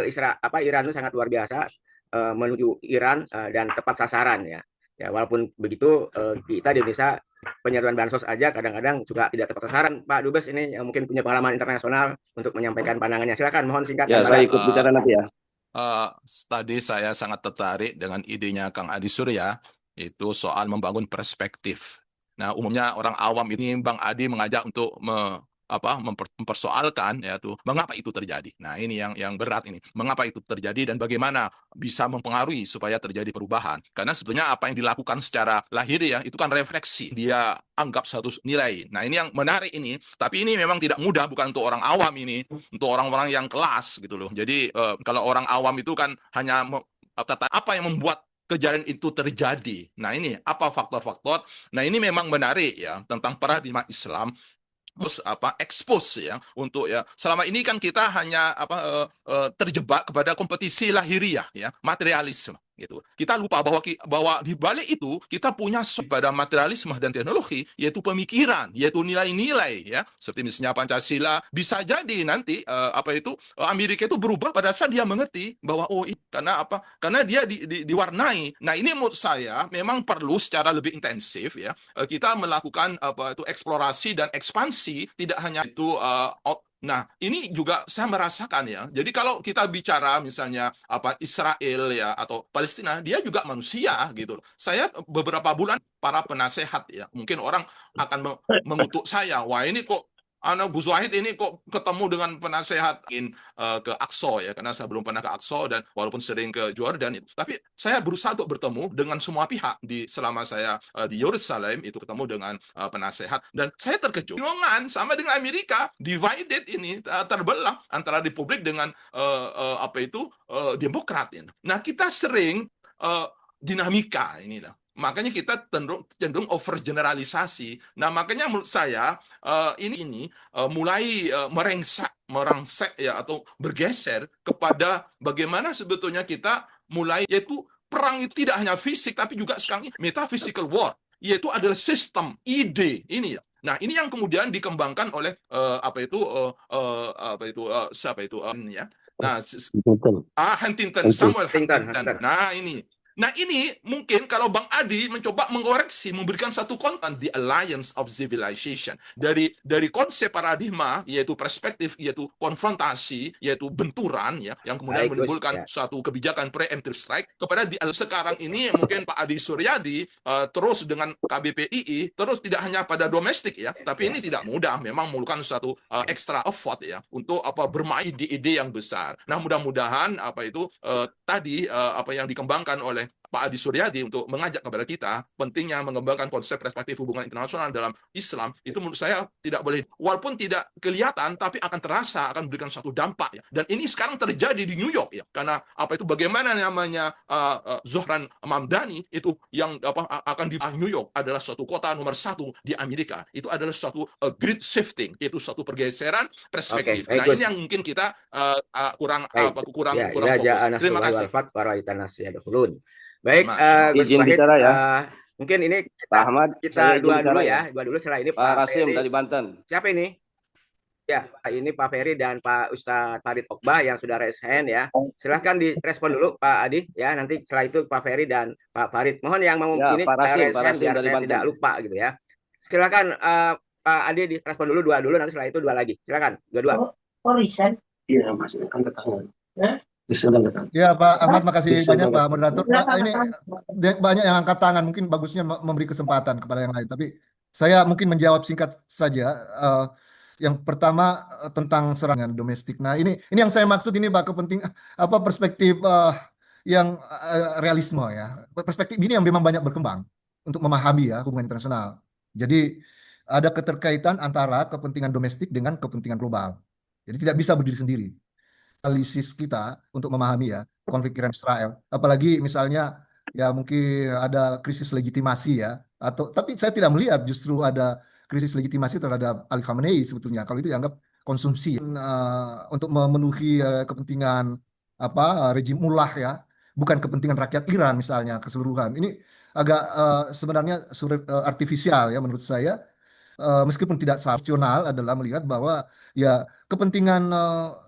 Iran itu sangat luar biasa menuju Iran dan tepat sasaran ya. Ya, walaupun begitu kita di Indonesia penyaluran bansos aja kadang-kadang juga tidak tepat sasaran. Pak Dubes ini yang mungkin punya pengalaman internasional untuk menyampaikan pandangannya. Silakan, mohon singkat. Ya, saya ikut bicara nanti ya. Tadi saya sangat tertarik dengan idenya Kang Adi Surya, itu soal membangun perspektif. Nah, umumnya orang awam ini Bang Adi mengajak untuk mempersoalkan ya tuh mengapa itu terjadi. Nah, ini yang berat ini. Mengapa itu terjadi dan bagaimana bisa mempengaruhi supaya terjadi perubahan. Karena sebetulnya apa yang dilakukan secara lahiriah itu kan refleksi. Dia anggap satu nilai. Nah, ini yang menarik ini. Tapi ini memang tidak mudah, bukan untuk orang awam ini, untuk orang-orang yang kelas gitu loh. Jadi kalau orang awam itu kan hanya apa yang membuat kejadian itu terjadi. Nah, ini apa faktor-faktor? Nah, ini memang menarik ya tentang paradigma Islam. Terus expose ya untuk ya selama ini kan kita hanya terjebak kepada kompetisi lahiriah ya, materialisme gitu. Kita lupa bahwa di balik itu kita punya pada materialisme dan teknologi, yaitu pemikiran, yaitu nilai-nilai ya, seperti misalnya Pancasila. Bisa jadi nanti Amerika itu berubah pada saat dia mengerti bahwa karena dia diwarnai. Nah, ini menurut saya memang perlu secara lebih intensif ya kita melakukan eksplorasi dan ekspansi, tidak hanya itu Nah, ini juga saya merasakan ya. Jadi kalau kita bicara misalnya Israel ya atau Palestina, dia juga manusia gitu. Saya beberapa bulan para penasehat ya, mungkin orang akan mengutuk saya, wah ini kok Gus Wahid ini kok ketemu dengan penasehat ke Aqsa ya, karena saya belum pernah ke Aqsa dan walaupun sering ke Jordan, tapi saya berusaha untuk bertemu dengan semua pihak selama saya di Yerusalem itu ketemu dengan penasehat, dan saya terkejut. Bingungan sama dengan Amerika, divided ini, terbelah antara Republik dengan Demokrat ini. Nah, kita sering dinamika ini lah. Makanya kita cenderung overgeneralisasi. Nah, makanya menurut saya ini mulai merangsek ya, atau bergeser kepada bagaimana sebetulnya kita mulai, yaitu perang itu tidak hanya fisik tapi juga sekarang ini metaphysical war, yaitu adalah sistem ide ini ya. Nah, ini yang kemudian dikembangkan oleh siapa itu ya. Nah, Huntington, Samuel Huntington. Nah ini mungkin kalau Bang Adi mencoba mengoreksi, memberikan satu konten, the alliance of civilization, dari konsep paradigma, yaitu perspektif, yaitu konfrontasi, yaitu benturan ya, yang kemudian menimbulkan suatu kebijakan preemptive strike, kepada sekarang ini mungkin Pak Adi Suryadi terus dengan KBPII, terus tidak hanya pada domestik ya, tapi ini tidak mudah, memang memerlukan suatu extra effort ya untuk bermain di ide yang besar. Nah, mudah-mudahan tadi apa yang dikembangkan oleh Pak Adi Suryadi untuk mengajak kepada kita pentingnya mengembangkan konsep perspektif hubungan internasional dalam Islam, itu menurut saya tidak boleh, walaupun tidak kelihatan tapi akan terasa, akan memberikan suatu dampak ya. Dan ini sekarang terjadi di New York ya, karena bagaimana namanya Zohran Mamdani itu yang akan di New York adalah suatu kota nomor 1 di Amerika, itu adalah suatu great shifting, yaitu suatu pergeseran perspektif. Nah, ini yang mungkin kita kurang fokus. Terima kasih. Baik, izin bicara ya. Mungkin ini Pak Ahmad, kita dua dulu setelah ini Pak Kasim dari Banten. Siapa ini? Ya, ini Pak Ferry dan Pak Ustadz Farid Okbah yang sudah raise hand ya. Silahkan direspon dulu Pak Adi ya. Nanti setelah itu Pak Ferry dan Pak Farid. Mohon yang mau ya, ini Pak Rasim, raise hand biar saya tidak lupa gitu ya. Silakan Pak Adi direspon dulu dua dulu, nanti setelah itu dua lagi. Silakan dua-dua. Resign? Iya, Mas, angkat tangan. Ya Pak Ahmad, makasih banyak Pak Moderator. Ini banyak yang angkat tangan, mungkin bagusnya memberi kesempatan kepada yang lain. Tapi saya mungkin menjawab singkat saja. Yang pertama tentang serangan domestik. Nah ini yang saya maksud ini Pak, perspektif yang realisme ya. Perspektif ini yang memang banyak berkembang untuk memahami ya hubungan internasional. Jadi ada keterkaitan antara kepentingan domestik dengan kepentingan global. Jadi tidak bisa berdiri sendiri. Analisis kita untuk memahami ya konflik Iran Israel, apalagi misalnya ya mungkin ada krisis legitimasi ya, tapi saya tidak melihat justru ada krisis legitimasi terhadap Ali Khamenei sebetulnya, kalau itu dianggap konsumsi untuk memenuhi kepentingan rejim mullah ya, bukan kepentingan rakyat Iran misalnya keseluruhan. Ini agak sebenarnya artifisial ya menurut saya. Meskipun tidak rasional adalah melihat bahwa ya kepentingan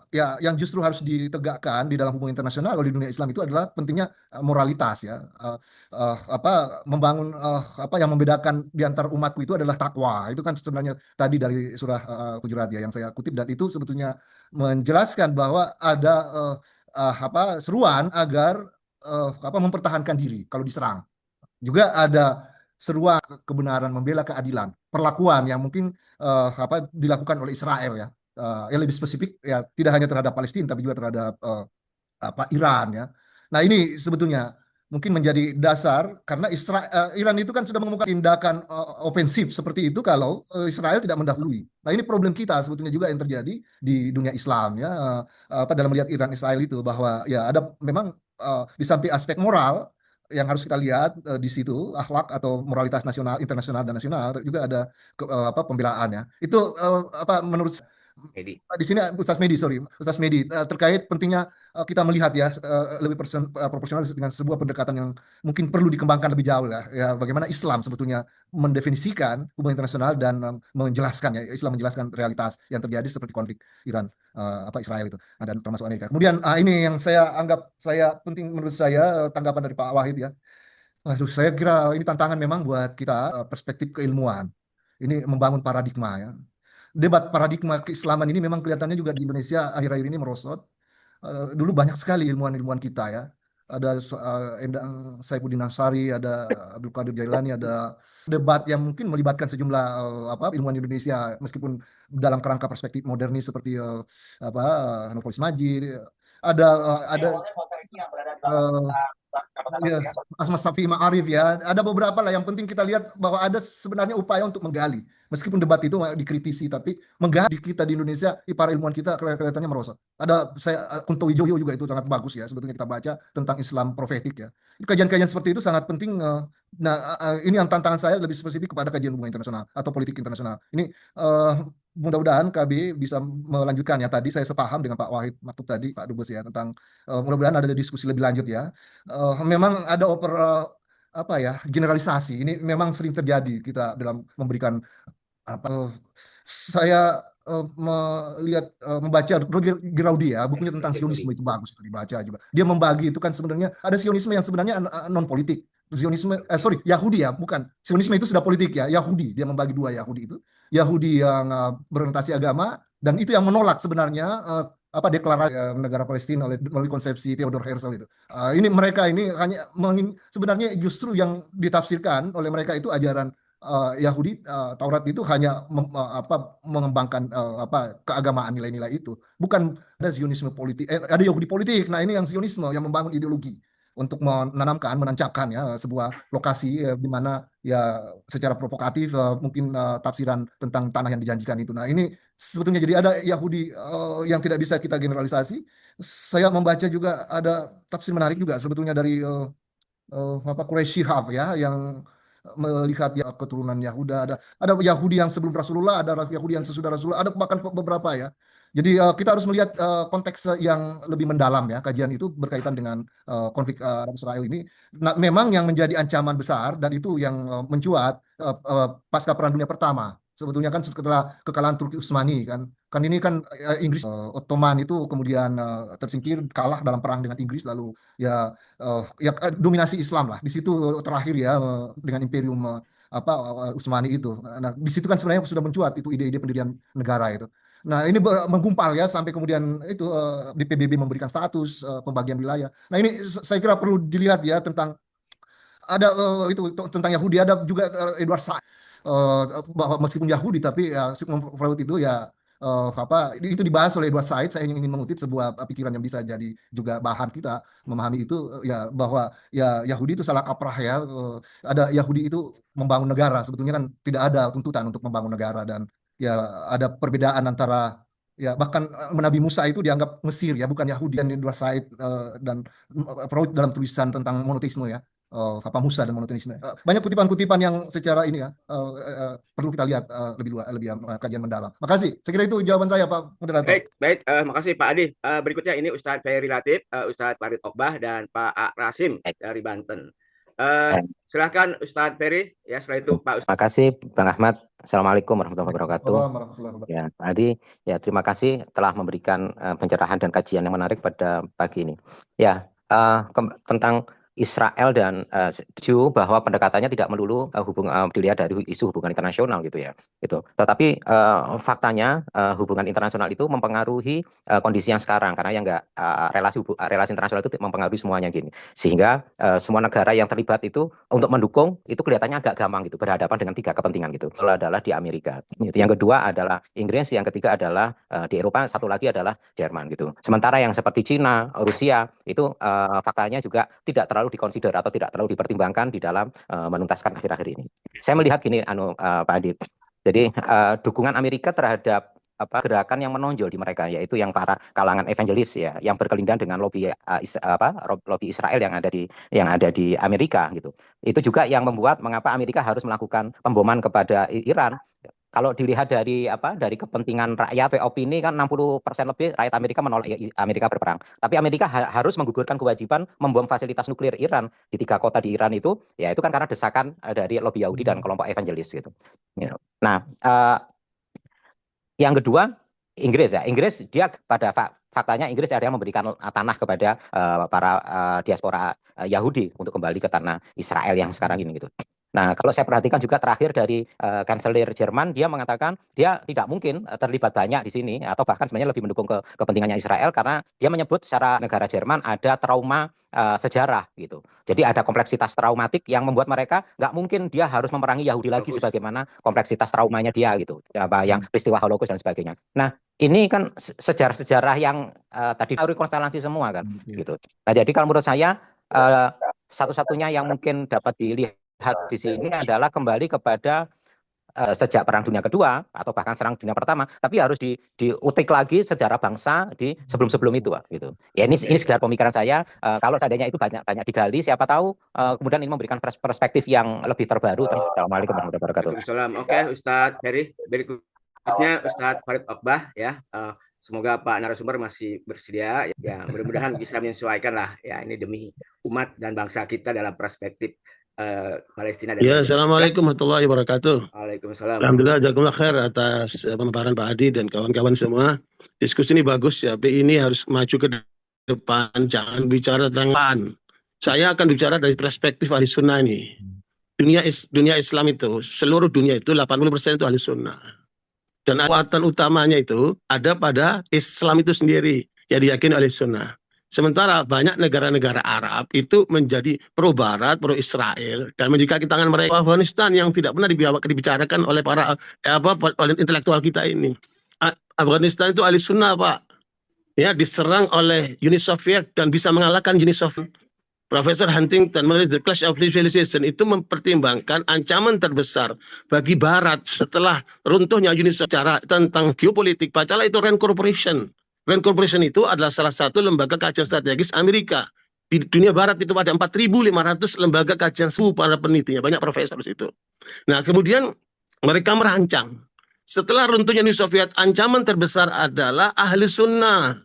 ya yang justru harus ditegakkan di dalam hubungan internasional di dunia Islam itu adalah pentingnya moralitas ya, membangun yang membedakan di antara umatku itu adalah takwa. Itu kan sebenarnya tadi dari surah Hujurat ya yang saya kutip, dan itu sebetulnya menjelaskan bahwa ada seruan agar mempertahankan diri kalau diserang. Juga ada seruan kebenaran, membela keadilan, perlakuan yang mungkin dilakukan oleh Israel ya, yang lebih spesifik ya, tidak hanya terhadap Palestina tapi juga terhadap Iran ya. Nah ini sebetulnya mungkin menjadi dasar karena Iran itu kan sudah mengemukakan tindakan ofensif seperti itu kalau Israel tidak mendahului. Nah ini problem kita sebetulnya juga yang terjadi di dunia Islam ya, dalam melihat Iran Israel itu, bahwa ya ada memang di samping aspek moral yang harus kita lihat di situ, akhlak atau moralitas nasional, internasional dan nasional, juga ada pembelaan ya. Itu menurut di sini Ustaz Medi terkait pentingnya kita melihat ya lebih proporsional dengan sebuah pendekatan yang mungkin perlu dikembangkan lebih jauh ya, bagaimana Islam sebetulnya mendefinisikan hubungan internasional dan menjelaskan ya, Islam menjelaskan realitas yang terjadi seperti konflik Iran Israel itu, dan termasuk Amerika. Kemudian ini yang saya anggap penting menurut saya, tanggapan dari Pak Wahid ya. Saya kira ini tantangan memang buat kita, perspektif keilmuan ini membangun paradigma ya. Debat paradigma keislaman ini memang kelihatannya juga di Indonesia akhir-akhir ini merosot. Dulu banyak sekali ilmuwan-ilmuwan kita ya, ada Endang Saifuddin Ansari, ada Abdul Qadir Jailani, ada debat yang mungkin melibatkan sejumlah ilmuwan Indonesia meskipun dalam kerangka perspektif modernis seperti Nurholis Majid, ada ya, Ahmad Syafi'i Ma'arif ya. Ada beberapa lah yang penting kita lihat bahwa ada sebenarnya upaya untuk menggali. Meskipun debat itu dikritisi, tapi menggali kita di Indonesia, para ilmuwan kita kelihatannya merosot. Ada Kunto Wijoyo juga itu sangat bagus ya. Sebetulnya kita baca tentang Islam profetik ya. Kajian-kajian seperti itu sangat penting. Ini yang tantangan saya lebih spesifik kepada kajian hubungan internasional atau politik internasional. Ini mudah-mudahan KB bisa melanjutkan ya. Tadi saya sepaham dengan Pak Wahid Maktub tadi, Pak Dubes ya, tentang mudah-mudahan ada diskusi lebih lanjut ya. Memang ada generalisasi. Ini memang sering terjadi kita dalam memberikan saya membaca Roger Giraudi ya, bukunya tentang Sionisme itu bagus itu dibaca juga. Dia membagi itu kan sebenarnya ada Sionisme yang sebenarnya non politik. Yahudi ya, bukan. Sionisme itu sudah politik ya, Yahudi. Dia membagi dua Yahudi itu. Yahudi yang berorientasi agama dan itu yang menolak sebenarnya deklarasi negara Palestina melalui konsepsi Theodor Herzl itu. Mereka ini hanya sebenarnya justru yang ditafsirkan oleh mereka itu ajaran Yahudi, Taurat itu hanya mengembangkan keagamaan nilai-nilai itu. Bukan ada Zionisme politik, ada Yahudi politik. Nah, ini yang Zionisme yang membangun ideologi untuk menancapkan ya sebuah lokasi di mana ya secara provokatif mungkin tafsiran tentang tanah yang dijanjikan itu. Nah, ini sebetulnya jadi ada Yahudi yang tidak bisa kita generalisasi. Saya membaca juga ada tafsir menarik juga sebetulnya dari Quraish Shihab ya yang melihat ya keturunan Yahuda, ada Yahudi yang sebelum Rasulullah, ada Yahudi yang sesudah Rasulullah, ada bahkan beberapa ya. Jadi kita harus melihat konteks yang lebih mendalam ya. Kajian itu berkaitan dengan konflik Arab Israel ini. Nah, memang yang menjadi ancaman besar dan itu yang mencuat pasca Perang Dunia Pertama. Sebetulnya kan setelah kekalahan Turki Utsmani kan ini kan Inggris Ottoman itu kemudian tersingkir, kalah dalam perang dengan Inggris, lalu ya dominasi Islam lah di situ terakhir ya dengan Imperium Utsmani itu. Nah, di situ kan sebenarnya sudah mencuat itu ide-ide pendirian negara itu. Nah, ini menggumpal ya sampai kemudian itu di PBB memberikan status pembagian wilayah. Nah, ini saya kira perlu dilihat ya tentang ada itu tentang Yahudi, ada juga Edward Said bahwa meskipun Yahudi tapi ya Sigmund Freud itu ya itu dibahas oleh Edward Said. Saya ingin mengutip sebuah pikiran yang bisa jadi juga bahan kita memahami itu ya, bahwa ya Yahudi itu salah kaprah ya. Ada Yahudi itu membangun negara, sebetulnya kan tidak ada tuntutan untuk membangun negara, dan ya ada perbedaan antara ya bahkan Nabi Musa itu dianggap Mesir ya, bukan Yahudi. Dan Edward Said dan Freud dalam tulisan tentang monoteisme ya, Musa dan monoteisme. Banyak kutipan-kutipan yang secara ini ya perlu kita lihat lebih kajian mendalam. Makasih. Saya kira itu jawaban saya, Pak Moderator. Baik, makasih Pak Adi. Berikutnya ini Ustadz Ferry Latif, Ustadz Farid Ogbah, dan Pak A. Rasim dari Banten. Silahkan Ustadz Ferry, ya setelah itu Pak Ustadz. Terima kasih Bang Ahmad. Assalamualaikum warahmatullahi wabarakatuh. Ya, Pak Adi, ya terima kasih telah memberikan pencerahan dan kajian yang menarik pada pagi ini. Ya, tentang Israel dan setuju bahwa pendekatannya tidak melulu dilihat dari isu hubungan internasional gitu ya. Gitu. Tetapi faktanya hubungan internasional itu mempengaruhi kondisi yang sekarang, karena yang enggak relasi internasional itu mempengaruhi semuanya gini. Sehingga semua negara yang terlibat itu untuk mendukung itu kelihatannya agak gampang gitu, berhadapan dengan tiga kepentingan gitu. Itu adalah di Amerika. Yang kedua adalah Inggris, yang ketiga adalah di Eropa, satu lagi adalah Jerman gitu. Sementara yang seperti Cina, Rusia itu faktanya juga tidak terlalu dikonsider atau tidak terlalu dipertimbangkan di dalam menuntaskan akhir-akhir ini. Saya melihat gini Pak Adi. Jadi dukungan Amerika terhadap gerakan yang menonjol di mereka, yaitu yang para kalangan evangelis ya, yang berkelindahan dengan lobby lobby Israel yang ada di Amerika gitu. Itu juga yang membuat mengapa Amerika harus melakukan pemboman kepada Iran. Kalau dilihat dari kepentingan rakyat, opini kan 60% lebih rakyat Amerika menolak Amerika berperang. Tapi Amerika harus menggugurkan kewajiban membom fasilitas nuklir Iran di 3 kota di Iran itu, ya itu kan karena desakan dari lobby Yahudi dan kelompok evangelis gitu. Nah, yang kedua Inggris ya. Inggris dia pada faktanya Inggris ada yang memberikan tanah kepada para diaspora Yahudi untuk kembali ke tanah Israel yang sekarang ini gitu. Nah, kalau saya perhatikan juga terakhir dari kanselir Jerman, dia mengatakan dia tidak mungkin terlibat banyak di sini, atau bahkan sebenarnya lebih mendukung kepentingannya Israel, karena dia menyebut secara negara Jerman ada trauma sejarah gitu. Jadi ada kompleksitas traumatik yang membuat mereka nggak mungkin dia harus memerangi Yahudi lagi sebagaimana kompleksitas traumanya dia gitu, yang peristiwa Holocaust dan sebagainya. Nah, ini kan sejarah-sejarah yang tadi teori konstelasi semua kan, gitu. Nah, jadi kalau menurut saya satu-satunya yang mungkin dapat dilihat di sini adalah kembali kepada sejak Perang Dunia Kedua atau bahkan Perang Dunia Pertama, tapi harus diutik lagi sejarah bangsa di sebelum-sebelum itu, Pak. Gitu. Ya ini sekedar pemikiran saya. Kalau seandainya itu banyak digali, siapa tahu kemudian ini memberikan perspektif yang lebih terbaru. Assalamualaikum warahmatullahi wabarakatuh. Oke, Ustadz Heri. Berikutnya Ustadz Farid Okbah ya. Semoga Pak narasumber masih bersedia. Ya, mudah-mudahan bisa menyesuaikan lah. Ya, ini demi umat dan bangsa kita dalam perspektif Palestina. Ya, Assalamualaikum warahmatullahi wabarakatuh. Waalaikumsalam. Alhamdulillah, jazakumullah khair atas pemaparan Pak Adi dan kawan-kawan semua. Diskusi ini bagus ya, ini harus maju ke depan, jangan bicara tentang saya akan bicara dari perspektif ahli sunnah ini. Dunia Islam itu, seluruh dunia itu 80% itu ahli sunnah. Dan kekuatan utamanya itu ada pada Islam itu sendiri, yang diyakini oleh sunnah. Sementara banyak negara-negara Arab itu menjadi pro Barat, pro Israel, dan menjikaki tangan mereka. Afghanistan yang tidak pernah dibicarakan oleh para oleh intelektual kita ini. Afghanistan itu ahli sunnah, Pak. Ya, diserang oleh Uni Soviet dan bisa mengalahkan Uni Soviet. Profesor Huntington menulis The Clash of Civilization itu mempertimbangkan ancaman terbesar bagi Barat setelah runtuhnya Uni Soviet. Cara tentang geopolitik, bacalah itu Rand Corporation. Rand Corporation itu adalah salah satu lembaga kajian strategis Amerika. Di dunia Barat itu ada 4.500 lembaga kajian para penelitinya, banyak profesor di situ. Nah, kemudian mereka merancang. Setelah runtuhnya Uni Soviet, ancaman terbesar adalah ahli sunnah.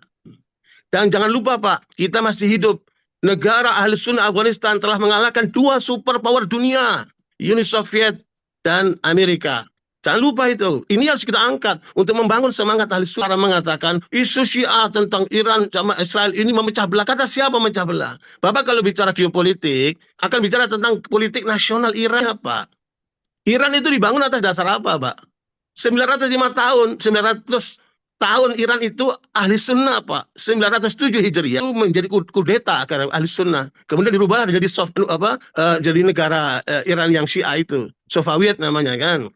Dan jangan lupa, Pak, kita masih hidup. Negara ahli sunnah Afghanistan telah mengalahkan 2 superpower dunia, Uni Soviet dan Amerika. Jangan lupa itu. Ini harus kita angkat untuk membangun semangat ahli sunnah. Mengatakan isu Syiah tentang Iran sama Israel ini memecah belah. Kata siapa memecah belah? Bapak kalau bicara geopolitik akan bicara tentang politik nasional Iran apa? Iran itu dibangun atas dasar apa, Pak? 905 tahun, 900 tahun Iran itu ahli sunnah, Pak. 907 Hijriah itu menjadi kudeta karena ahli sunnah. Kemudian dirubah jadi jadi negara Iran yang Syiah itu, Soviet namanya kan.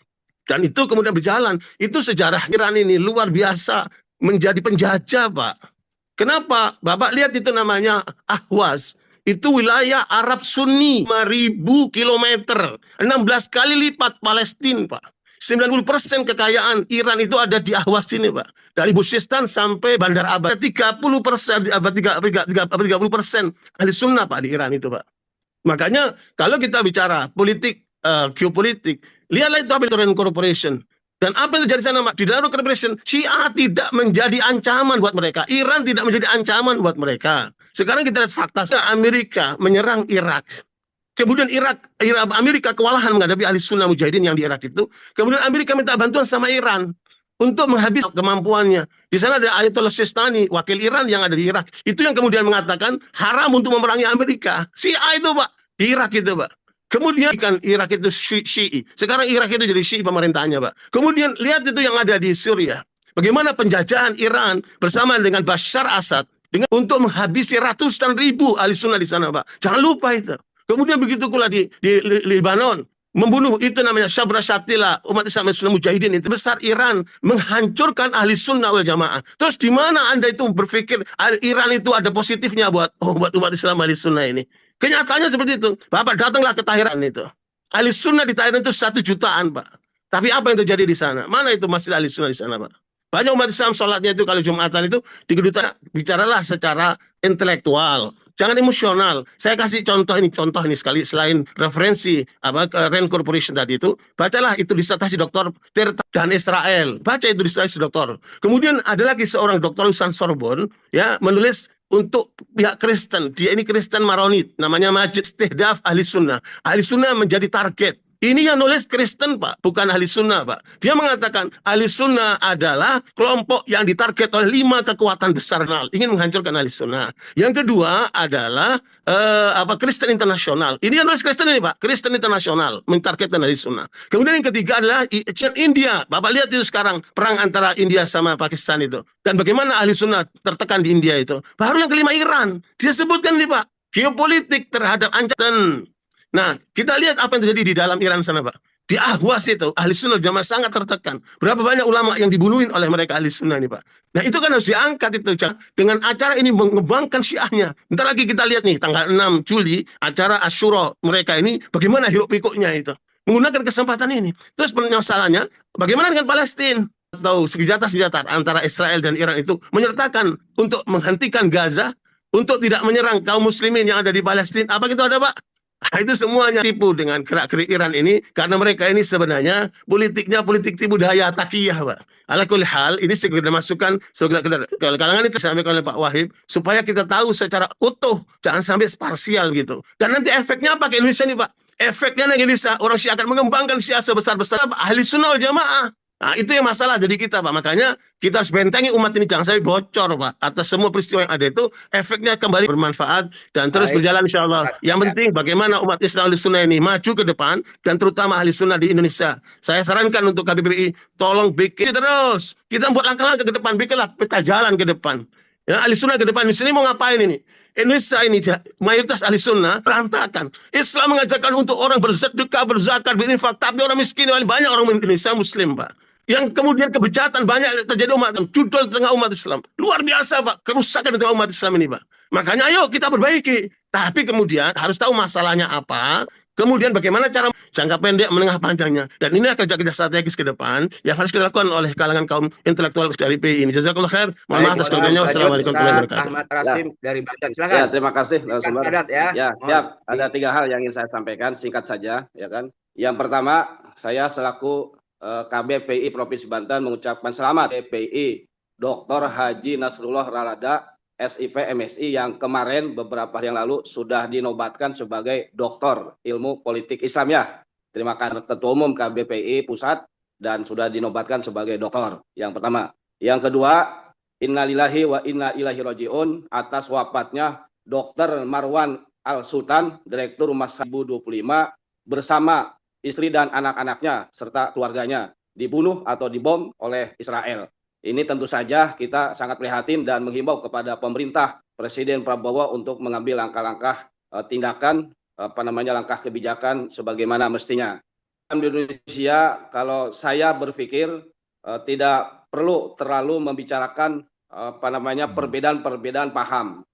Dan itu kemudian berjalan. Itu sejarah Iran ini luar biasa menjadi penjajah, Pak. Kenapa? Bapak lihat itu namanya Ahwaz. Itu wilayah Arab Sunni, 5.000 kilometer, 16 kali lipat Palestina, Pak. 90% kekayaan Iran itu ada di Ahwaz ini, Pak. Dari Busistan sampai Bandar Abbas. 30% ahli sunnah, Pak, di Iran itu, Pak. Makanya kalau kita bicara politik, geopolitik, lihatlah itu apa itu Rand Corporation. Dan apa yang terjadi di sana, Pak? Di dalam Corporation, Syiah tidak menjadi ancaman buat mereka. Iran tidak menjadi ancaman buat mereka. Sekarang kita lihat fakta. Amerika menyerang Irak. Kemudian Amerika kewalahan menghadapi ahli sunnah mujahidin yang di Irak itu. Kemudian Amerika minta bantuan sama Iran untuk menghabiskan kemampuannya. Di sana ada Ayatollah Sistani, wakil Iran yang ada di Irak. Itu yang kemudian mengatakan haram untuk memerangi Amerika. Syiah itu, Pak. Di Irak itu, Pak. Kemudian kan Irak itu Syi'i. Sekarang Irak itu jadi Syi'i pemerintahnya, Pak. Kemudian lihat itu yang ada di Suriah. Bagaimana penjajahan Iran bersama dengan Bashar Assad untuk menghabisi ratusan ribu ahli sunnah di sana, Pak. Jangan lupa itu. Kemudian begitu pula di Lebanon, membunuh itu namanya Sabra Shatila, umat Islam Sunnah Mujahidin itu besar Iran, menghancurkan ahli sunnah wal jamaah. Terus di mana Anda itu berpikir Iran itu ada positifnya buat umat Islam ahli sunnah ini? Kenyataannya seperti itu. Bapak datanglah ke Tehran itu. Ahli sunnah di Tehran itu 1 jutaan, Pak. Tapi apa yang terjadi di sana? Mana itu masjid ahli sunnah di sana, Pak? Banyak umat Islam sholatnya itu kalau Jumatan itu di kedutaan, bicaralah secara intelektual, jangan emosional. Saya kasih contoh ini sekali selain referensi Rand Corporation tadi itu, bacalah itu disertasi Dr. Tirta dan Israel. Baca itu disertasi doktor. Kemudian ada lagi seorang dokter lulusan Sorbonne ya menulis untuk pihak Kristen. Dia ini Kristen Maronit, namanya Majid Istihdaf Ahli Sunnah. Ahli Sunnah menjadi target Ini yang nulis Kristen, Pak, bukan ahli sunnah, Pak. Dia mengatakan ahli sunnah adalah kelompok yang ditarget oleh 5 kekuatan besar, ingin menghancurkan ahli sunnah. Yang kedua adalah Kristen internasional. Ini yang nulis Kristen ini, Pak, Kristen internasional mentargetkan ahli sunnah. Kemudian yang ketiga adalah India. Bapak lihat itu sekarang perang antara India sama Pakistan itu, dan bagaimana ahli sunnah tertekan di India itu. Baru yang kelima Iran. Dia sebutkan nih, Pak, geopolitik terhadap ancaman. Nah, kita lihat apa yang terjadi di dalam Iran sana, Pak. Di Ahwas itu, ahli sunnah jamaah sangat tertekan. Berapa banyak ulama yang dibunuhin oleh mereka ahli sunnah ini, Pak. Nah, itu kan harus diangkat itu, Cak. Dengan acara ini mengembangkan syiahnya. Bentar lagi kita lihat nih, tanggal 6 Juli, acara Asyura mereka ini, bagaimana hiruk pikuknya itu. Menggunakan kesempatan ini. Terus permasalahannya, bagaimana dengan Palestina? Atau senjata-senjata antara Israel dan Iran itu menyertakan untuk menghentikan Gaza, untuk tidak menyerang kaum muslimin yang ada di Palestina. Apa gitu ada, Pak? Itu semuanya tipu dengan gerak-gerik Iran ini, karena mereka ini sebenarnya politiknya politik tipu daya takiyah, Pak. Ala kulli hal, ini segera masukkan segera kalangan itu disampaikan oleh Pak Wahib, supaya kita tahu secara utuh, jangan sampai parsial gitu. Dan nanti efeknya apa ke Indonesia nih, Pak? Efeknya nanti Indonesia, orang Syiah akan mengembangkan Syiah sebesar-besar ahli sunnah wal jamaah. Nah, itu yang masalah jadi kita, Pak. Makanya kita harus bentengi umat ini, jangan sampai bocor, Pak. Atas semua peristiwa yang ada itu, efeknya kembali bermanfaat dan terus berjalan insya Allah. Yang penting bagaimana umat Islam ahli sunnah ini maju ke depan, dan terutama ahli sunnah di Indonesia. Saya sarankan untuk KBBI, tolong bikin terus. Kita buat langkah-langkah ke depan, bikinlah peta jalan ke depan. Ya, ahli sunnah ke depan. Di sini mau ngapain ini? Indonesia ini mayoritas ahli sunnah berantakan. Islam mengajarkan untuk orang bersedekah, berzakat, berinfak, tapi orang miskin, banyak orang Indonesia Muslim, Pak. Yang kemudian kebejatan banyak terjadi umat Islam, judul di tengah umat Islam. Luar biasa, Pak, kerusakan di tengah umat Islam ini, Pak. Makanya ayo kita perbaiki. Tapi kemudian harus tahu masalahnya apa, kemudian bagaimana cara jangka pendek, menengah, panjangnya. Dan ini kerja-kerja strategis ke depan yang harus dilakukan oleh kalangan kaum intelektual dari PI ini. Jazakallah khair. Mohon maaf atas kegurannya. Wassalamualaikum warahmatullahi wabarakatuh. Ahmad Rasim dari Banten. Silakan. Ya, terima kasih, narasumber. Ya, siap. Ada 3 hal yang ingin saya sampaikan, singkat saja, ya kan. Yang pertama, saya selaku KBPI Provinsi Banten mengucapkan selamat KBPI Dr. Haji Nasrullah Ralada SIP MSI yang kemarin beberapa hari yang lalu sudah dinobatkan sebagai doktor ilmu politik Islam, ya. Terima kasih Ketua Umum KBPI Pusat dan sudah dinobatkan sebagai doktor. Yang pertama. Yang kedua, innalillahi wa inna ilaihi rajiun atas wafatnya Dr. Marwan Al-Sultan, Direktur Rumah Sakit 25 bersama istri dan anak-anaknya serta keluarganya dibunuh atau dibom oleh Israel. Ini tentu saja kita sangat prihatin dan menghimbau kepada pemerintah Presiden Prabowo untuk mengambil langkah-langkah tindakan langkah kebijakan sebagaimana mestinya. Di Indonesia, kalau saya berpikir tidak perlu terlalu membicarakan perbedaan-perbedaan paham.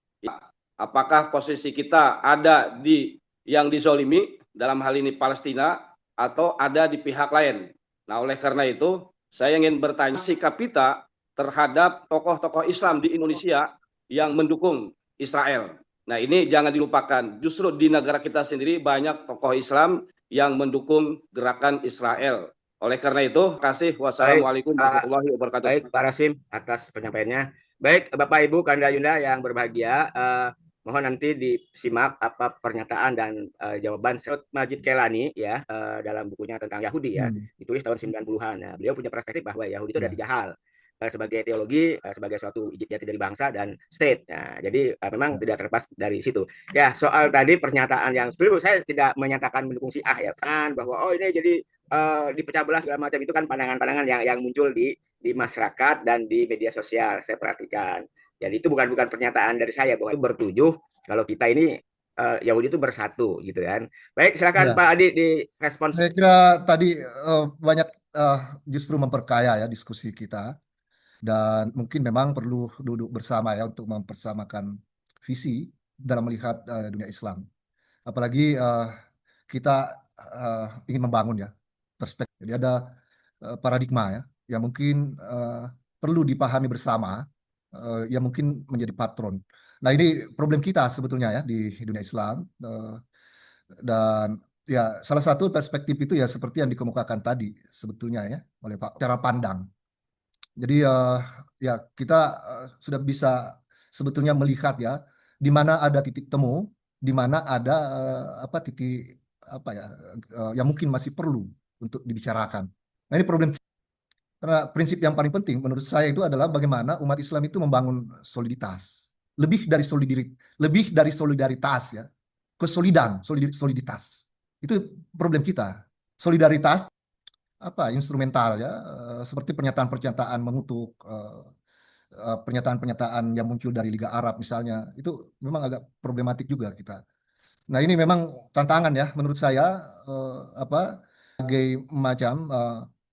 Apakah posisi kita ada di yang dizolimi, dalam hal ini Palestina, atau ada di pihak lain. Nah, oleh karena itu, saya ingin bertanya sikap kita terhadap tokoh-tokoh Islam di Indonesia yang mendukung Israel. Nah, ini jangan dilupakan. Justru di negara kita sendiri banyak tokoh Islam yang mendukung gerakan Israel. Oleh karena itu, terima kasih. Wassalamualaikum warahmatullahi wabarakatuh. Baik, Pak Rasim, atas penyampaiannya. Baik, Bapak Ibu Kanda Yunda yang berbahagia, mohon nanti disimak apa pernyataan dan jawaban Syed Majid Kelani ya dalam bukunya tentang Yahudi ya, ditulis tahun 90-an. Nah, beliau punya perspektif bahwa Yahudi itu ada 3 hal. Sebagai teologi, sebagai suatu jati dari bangsa dan state. Nah, jadi memang tidak terlepas dari situ. Ya, soal tadi pernyataan yang sebelum saya tidak menyatakan mendukung Syiah ya kan, bahwa oh ini jadi dipecah belah segala macam, itu kan pandangan-pandangan yang muncul di masyarakat dan di media sosial. Saya perhatikan. Jadi itu bukan pernyataan dari saya bahwa itu bertujuh kalau kita ini Yahudi itu bersatu gitu kan. Baik, silakan Pak Adi di respons. Saya kira tadi banyak justru memperkaya ya diskusi kita, dan mungkin memang perlu duduk bersama ya untuk mempersamakan visi dalam melihat dunia Islam. Apalagi kita ingin membangun ya perspektif. Jadi ada paradigma ya yang mungkin perlu dipahami bersama, yang mungkin menjadi patron. Nah, ini problem kita sebetulnya ya di dunia Islam, dan ya salah satu perspektif itu ya seperti yang dikemukakan tadi sebetulnya ya oleh Pak, cara pandang. Jadi ya kita sudah bisa sebetulnya melihat ya di mana ada titik temu, di mana ada titik apa ya yang mungkin masih perlu untuk dibicarakan. Nah ini problem karena prinsip yang paling penting menurut saya itu adalah bagaimana umat Islam itu membangun soliditas, lebih dari solidaritas ya, soliditas. Itu problem kita. Solidaritas apa instrumental ya, seperti pernyataan-pernyataan mengutuk, pernyataan-pernyataan yang muncul dari Liga Arab misalnya, itu memang agak problematik juga kita. Nah ini memang tantangan ya menurut saya, sebagai macam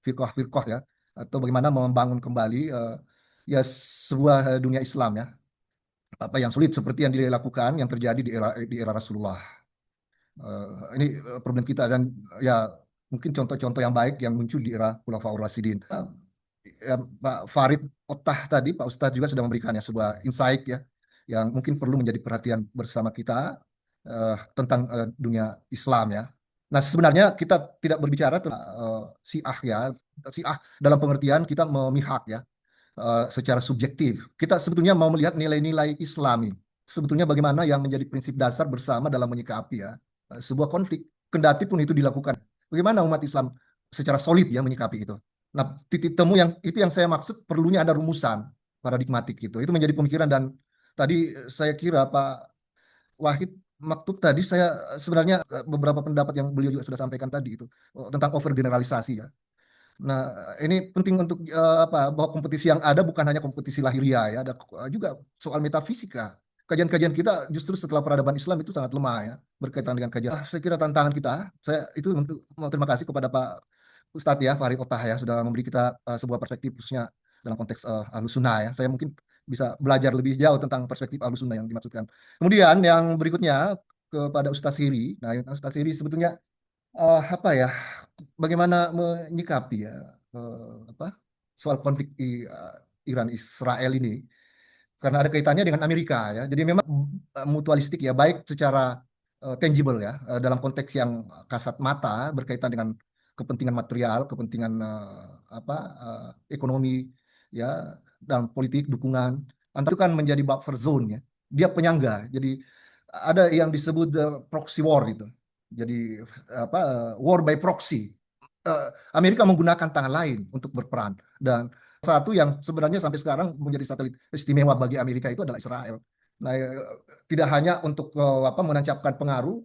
firqah-firqah ya, atau bagaimana membangun kembali ya sebuah dunia Islam ya, apa yang sulit seperti yang dilakukan yang terjadi di era Rasulullah. Ini problem kita dan ya mungkin contoh-contoh yang baik yang muncul di era Khulafaur Rasyidin. Ya, Pak Farid Ottah tadi, Pak Ustadz juga sudah memberikan ya sebuah insight ya yang mungkin perlu menjadi perhatian bersama kita tentang dunia Islam ya. Nah sebenarnya kita tidak berbicara tentang Syiah ya, Syiah dalam pengertian kita memihak ya secara subjektif. Kita sebetulnya mau melihat nilai-nilai Islami. Sebetulnya bagaimana yang menjadi prinsip dasar bersama dalam menyikapi ya sebuah konflik. Kendati pun itu dilakukan. Bagaimana umat Islam secara solid ya menyikapi itu. Nah, titik temu yang itu yang saya maksud perlunya ada rumusan paradigmatik gitu. Itu menjadi pemikiran dan tadi saya kira Pak Wahid Maktub tadi saya sebenarnya beberapa pendapat yang beliau juga sudah sampaikan tadi itu tentang overgeneralisasi ya. Nah, ini penting untuk bahwa kompetisi yang ada bukan hanya kompetisi lahiriah ya, ada juga soal metafisika. Kajian-kajian kita justru setelah peradaban Islam itu sangat lemah ya berkaitan dengan kajian. Saya kira tantangan kita, saya itu untuk mau terima kasih kepada Pak Ustadz ya, Farid Ottah ya, sudah memberi kita sebuah perspektif khususnya dalam konteks Ahlus Sunnah ya. Saya mungkin bisa belajar lebih jauh tentang perspektif Ahlus Sunnah yang dimaksudkan. Kemudian yang berikutnya kepada Ustadz Hiri. Nah, Ustadz Hiri sebetulnya bagaimana menyikapi ya soal konflik Iran Israel ini karena ada kaitannya dengan Amerika ya. Jadi memang mutualistik ya, baik secara tangible ya, dalam konteks yang kasat mata berkaitan dengan kepentingan material, kepentingan ekonomi ya, dan politik dukungan. Itu kan menjadi buffer zone ya. Dia penyangga. Jadi ada yang disebut proxy war gitu. Jadi war by proxy. Amerika menggunakan tangan lain untuk berperan dan satu yang sebenarnya sampai sekarang menjadi satelit istimewa bagi Amerika itu adalah Israel. Nah, tidak hanya untuk menancapkan pengaruh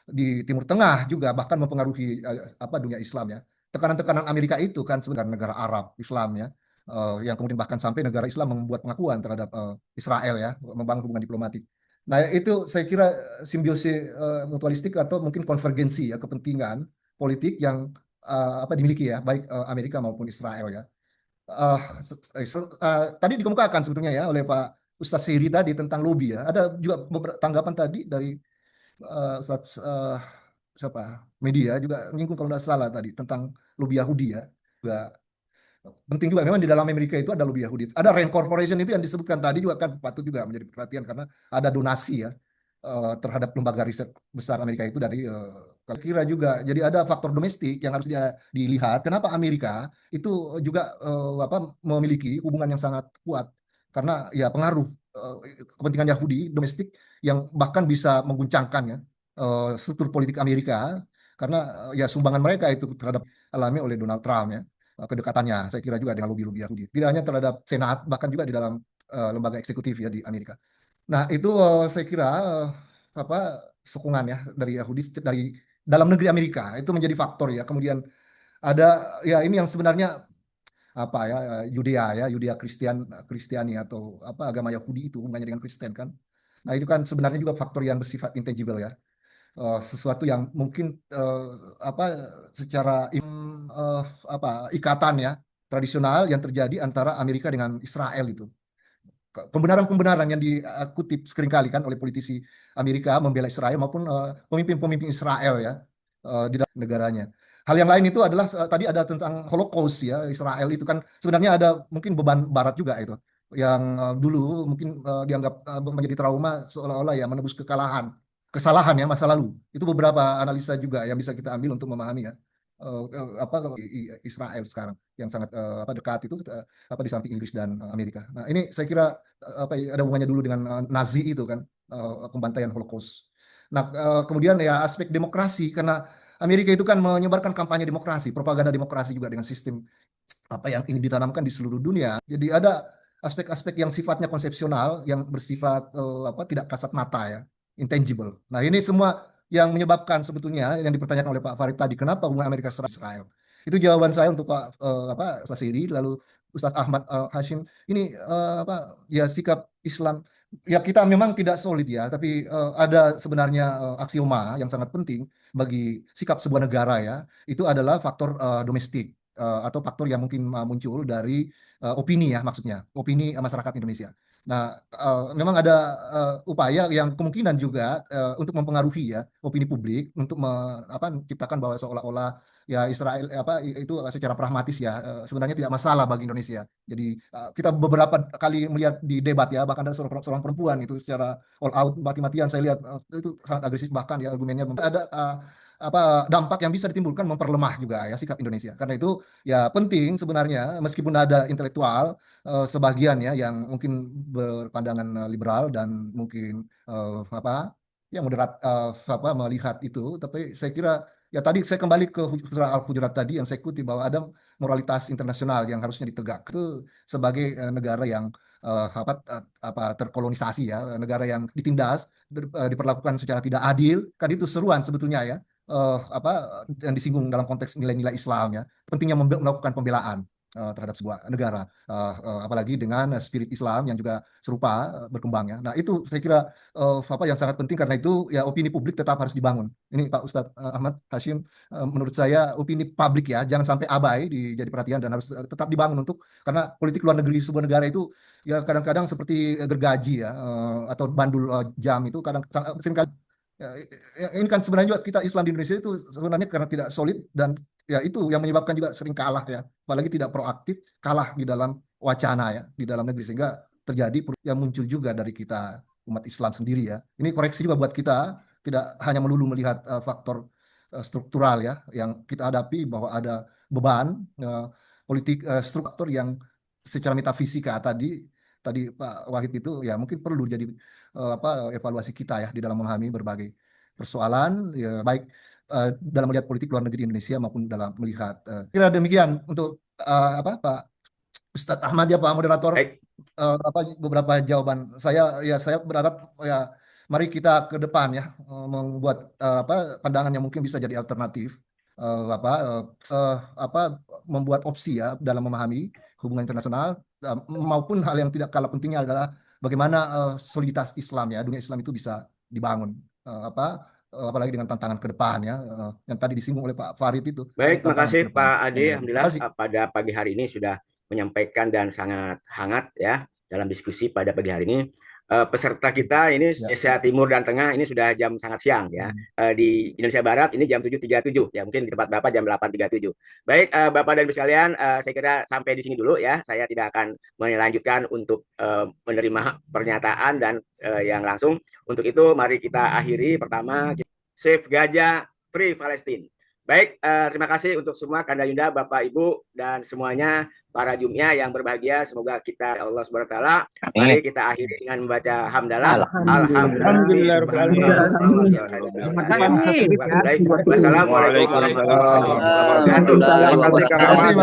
di Timur Tengah juga bahkan mempengaruhi dunia Islam ya. Tekanan-tekanan Amerika itu kan sebenarnya negara Arab Islam ya, yang kemudian bahkan sampai negara Islam membuat pengakuan terhadap Israel ya, membangun hubungan diplomatik. Nah itu saya kira simbiosis mutualistik atau mungkin konvergensi ya kepentingan politik yang dimiliki ya baik Amerika maupun Israel ya. Tadi dikemukakan sebetulnya ya oleh Pak Ustaz Hiri tadi tentang lobby ya. Ada juga beberapa tanggapan tadi dari media juga menyinggung kalau tidak salah tadi tentang lobby Yahudi ya. Juga penting juga memang di dalam Amerika itu ada lobby Yahudi. Ada Rand Corporation itu yang disebutkan tadi juga kan patut juga menjadi perhatian karena ada donasi ya terhadap lembaga riset besar Amerika itu dari kira juga. Jadi ada faktor domestik yang harus dilihat. Kenapa Amerika itu juga memiliki hubungan yang sangat kuat karena ya pengaruh kepentingan Yahudi domestik yang bahkan bisa mengguncangkan ya struktur politik Amerika karena ya sumbangan mereka itu terhadap alami oleh Donald Trump ya. Kedekatannya saya kira juga dengan lobby-lobby Yahudi. Tidak hanya terhadap Senat, bahkan juga di dalam lembaga eksekutif ya di Amerika. Nah itu saya kira sokongan ya dari Yahudi dari dalam negeri Amerika itu menjadi faktor ya. Kemudian ada ya ini yang sebenarnya Yudea Kristiani atau agama Yahudi itu hubungannya dengan Kristen kan. Nah itu kan sebenarnya juga faktor yang bersifat intangible ya. Sesuatu yang mungkin secara ikatan ya tradisional yang terjadi antara Amerika dengan Israel itu. Pembenaran-pembenaran yang dikutip seringkali kan oleh politisi Amerika membela Israel maupun pemimpin-pemimpin Israel ya di dalam negaranya. Hal yang lain itu adalah tadi ada tentang Holocaust ya, Israel itu kan sebenarnya ada mungkin beban Barat juga itu yang dulu mungkin dianggap menjadi trauma seolah-olah ya menebus kesalahan ya masa lalu. Itu beberapa analisa juga yang bisa kita ambil untuk memahami ya Israel sekarang yang sangat dekat itu di samping Inggris dan Amerika. Nah ini saya kira ada hubungannya dulu dengan Nazi itu kan pembantaian Holocaust. Nah, kemudian ya aspek demokrasi, karena Amerika itu kan menyebarkan kampanye demokrasi, propaganda demokrasi juga dengan sistem apa yang ingin ditanamkan di seluruh dunia. Jadi ada aspek-aspek yang sifatnya konsepsional, yang bersifat tidak kasat mata ya, intangible. Nah ini semua yang menyebabkan sebetulnya yang dipertanyakan oleh Pak Farid tadi, kenapa hubungan Amerika Serikat Israel? Itu jawaban saya untuk Pak Ustaz Siri, lalu Ustaz Ahmad Hashim. Ini ya sikap Islam. Ya kita memang tidak solid ya, tapi ada sebenarnya aksioma yang sangat penting bagi sikap sebuah negara ya. Itu adalah faktor domestik. Atau faktor yang mungkin muncul dari opini ya, maksudnya opini masyarakat Indonesia. Nah, memang ada upaya yang kemungkinan juga untuk mempengaruhi ya opini publik untuk menciptakan bahwa seolah-olah ya Israel itu secara pragmatis ya sebenarnya tidak masalah bagi Indonesia. Jadi kita beberapa kali melihat di debat ya, bahkan ada seorang perempuan itu secara all out mati-matian saya lihat itu sangat agresif, bahkan ya argumennya ada dampak yang bisa ditimbulkan memperlemah juga ya sikap Indonesia. Karena itu ya penting sebenarnya, meskipun ada intelektual sebagian ya yang mungkin berpandangan liberal dan mungkin yang moderat melihat itu, tapi saya kira ya tadi saya kembali ke surah Al-Hujurat tadi yang saya kutip bahwa ada moralitas internasional yang harusnya ditegak itu sebagai negara yang terkolonisasi ya, negara yang ditindas, diperlakukan secara tidak adil, kan itu seruan sebetulnya ya. Yang disinggung dalam konteks nilai-nilai Islam ya, pentingnya melakukan pembelaan terhadap sebuah negara, apalagi dengan spirit Islam yang juga serupa berkembang ya. Nah itu saya kira yang sangat penting, karena itu ya opini publik tetap harus dibangun. Ini Pak Ustadz Ahmad Hashim, menurut saya opini publik ya jangan sampai abai jadi perhatian dan harus tetap dibangun karena politik luar negeri sebuah negara itu ya kadang-kadang seperti gergaji ya atau bandul jam itu seringkali. Ya, ini kan sebenarnya juga kita Islam di Indonesia itu sebenarnya karena tidak solid, dan ya itu yang menyebabkan juga sering kalah ya, apalagi tidak proaktif, kalah di dalam wacana ya di dalam negeri, sehingga terjadi yang muncul juga dari kita umat Islam sendiri ya. Ini koreksi juga buat kita, tidak hanya melulu melihat faktor struktural ya yang kita hadapi, bahwa ada beban politik struktur yang secara metafisika tadi Pak Wahid itu ya mungkin perlu jadi evaluasi kita ya di dalam memahami berbagai persoalan ya, baik dalam melihat politik luar negeri Indonesia maupun dalam melihat kira demikian untuk Pak Ustadz Ahmad ya Pak moderator, beberapa jawaban saya ya. Saya berharap ya mari kita ke depan ya membuat pandangan yang mungkin bisa jadi alternatif, membuat opsi ya dalam memahami hubungan internasional, maupun hal yang tidak kalah pentingnya adalah bagaimana soliditas Islam ya, dunia Islam itu bisa dibangun, apalagi dengan tantangan ke depan ya yang tadi disinggung oleh Pak Farid itu. Baik, terima kasih Pak Ade. Alhamdulillah pada pagi hari ini sudah menyampaikan dan sangat hangat ya dalam diskusi pada pagi hari ini. Peserta kita ini Asia Timur dan Tengah ini sudah jam sangat siang ya. Di Indonesia Barat ini jam 7.37 ya, mungkin di tempat Bapak jam 8.37. Baik Bapak dan Ibu sekalian, saya kira sampai di sini dulu ya. Saya tidak akan melanjutkan untuk menerima pernyataan dan yang langsung. Untuk itu mari kita akhiri. Pertama, Save Gaza, Free Palestine. Baik, terima kasih untuk semua Kanda Yunda, Bapak Ibu dan semuanya para Jum'iyah yang berbahagia. Semoga kita Allah Subhanahu wa taala. Mari kita akhiri dengan membaca hamdalah. Alhamdulillah. Wassalamualaikum warahmatullahi wabarakatuh.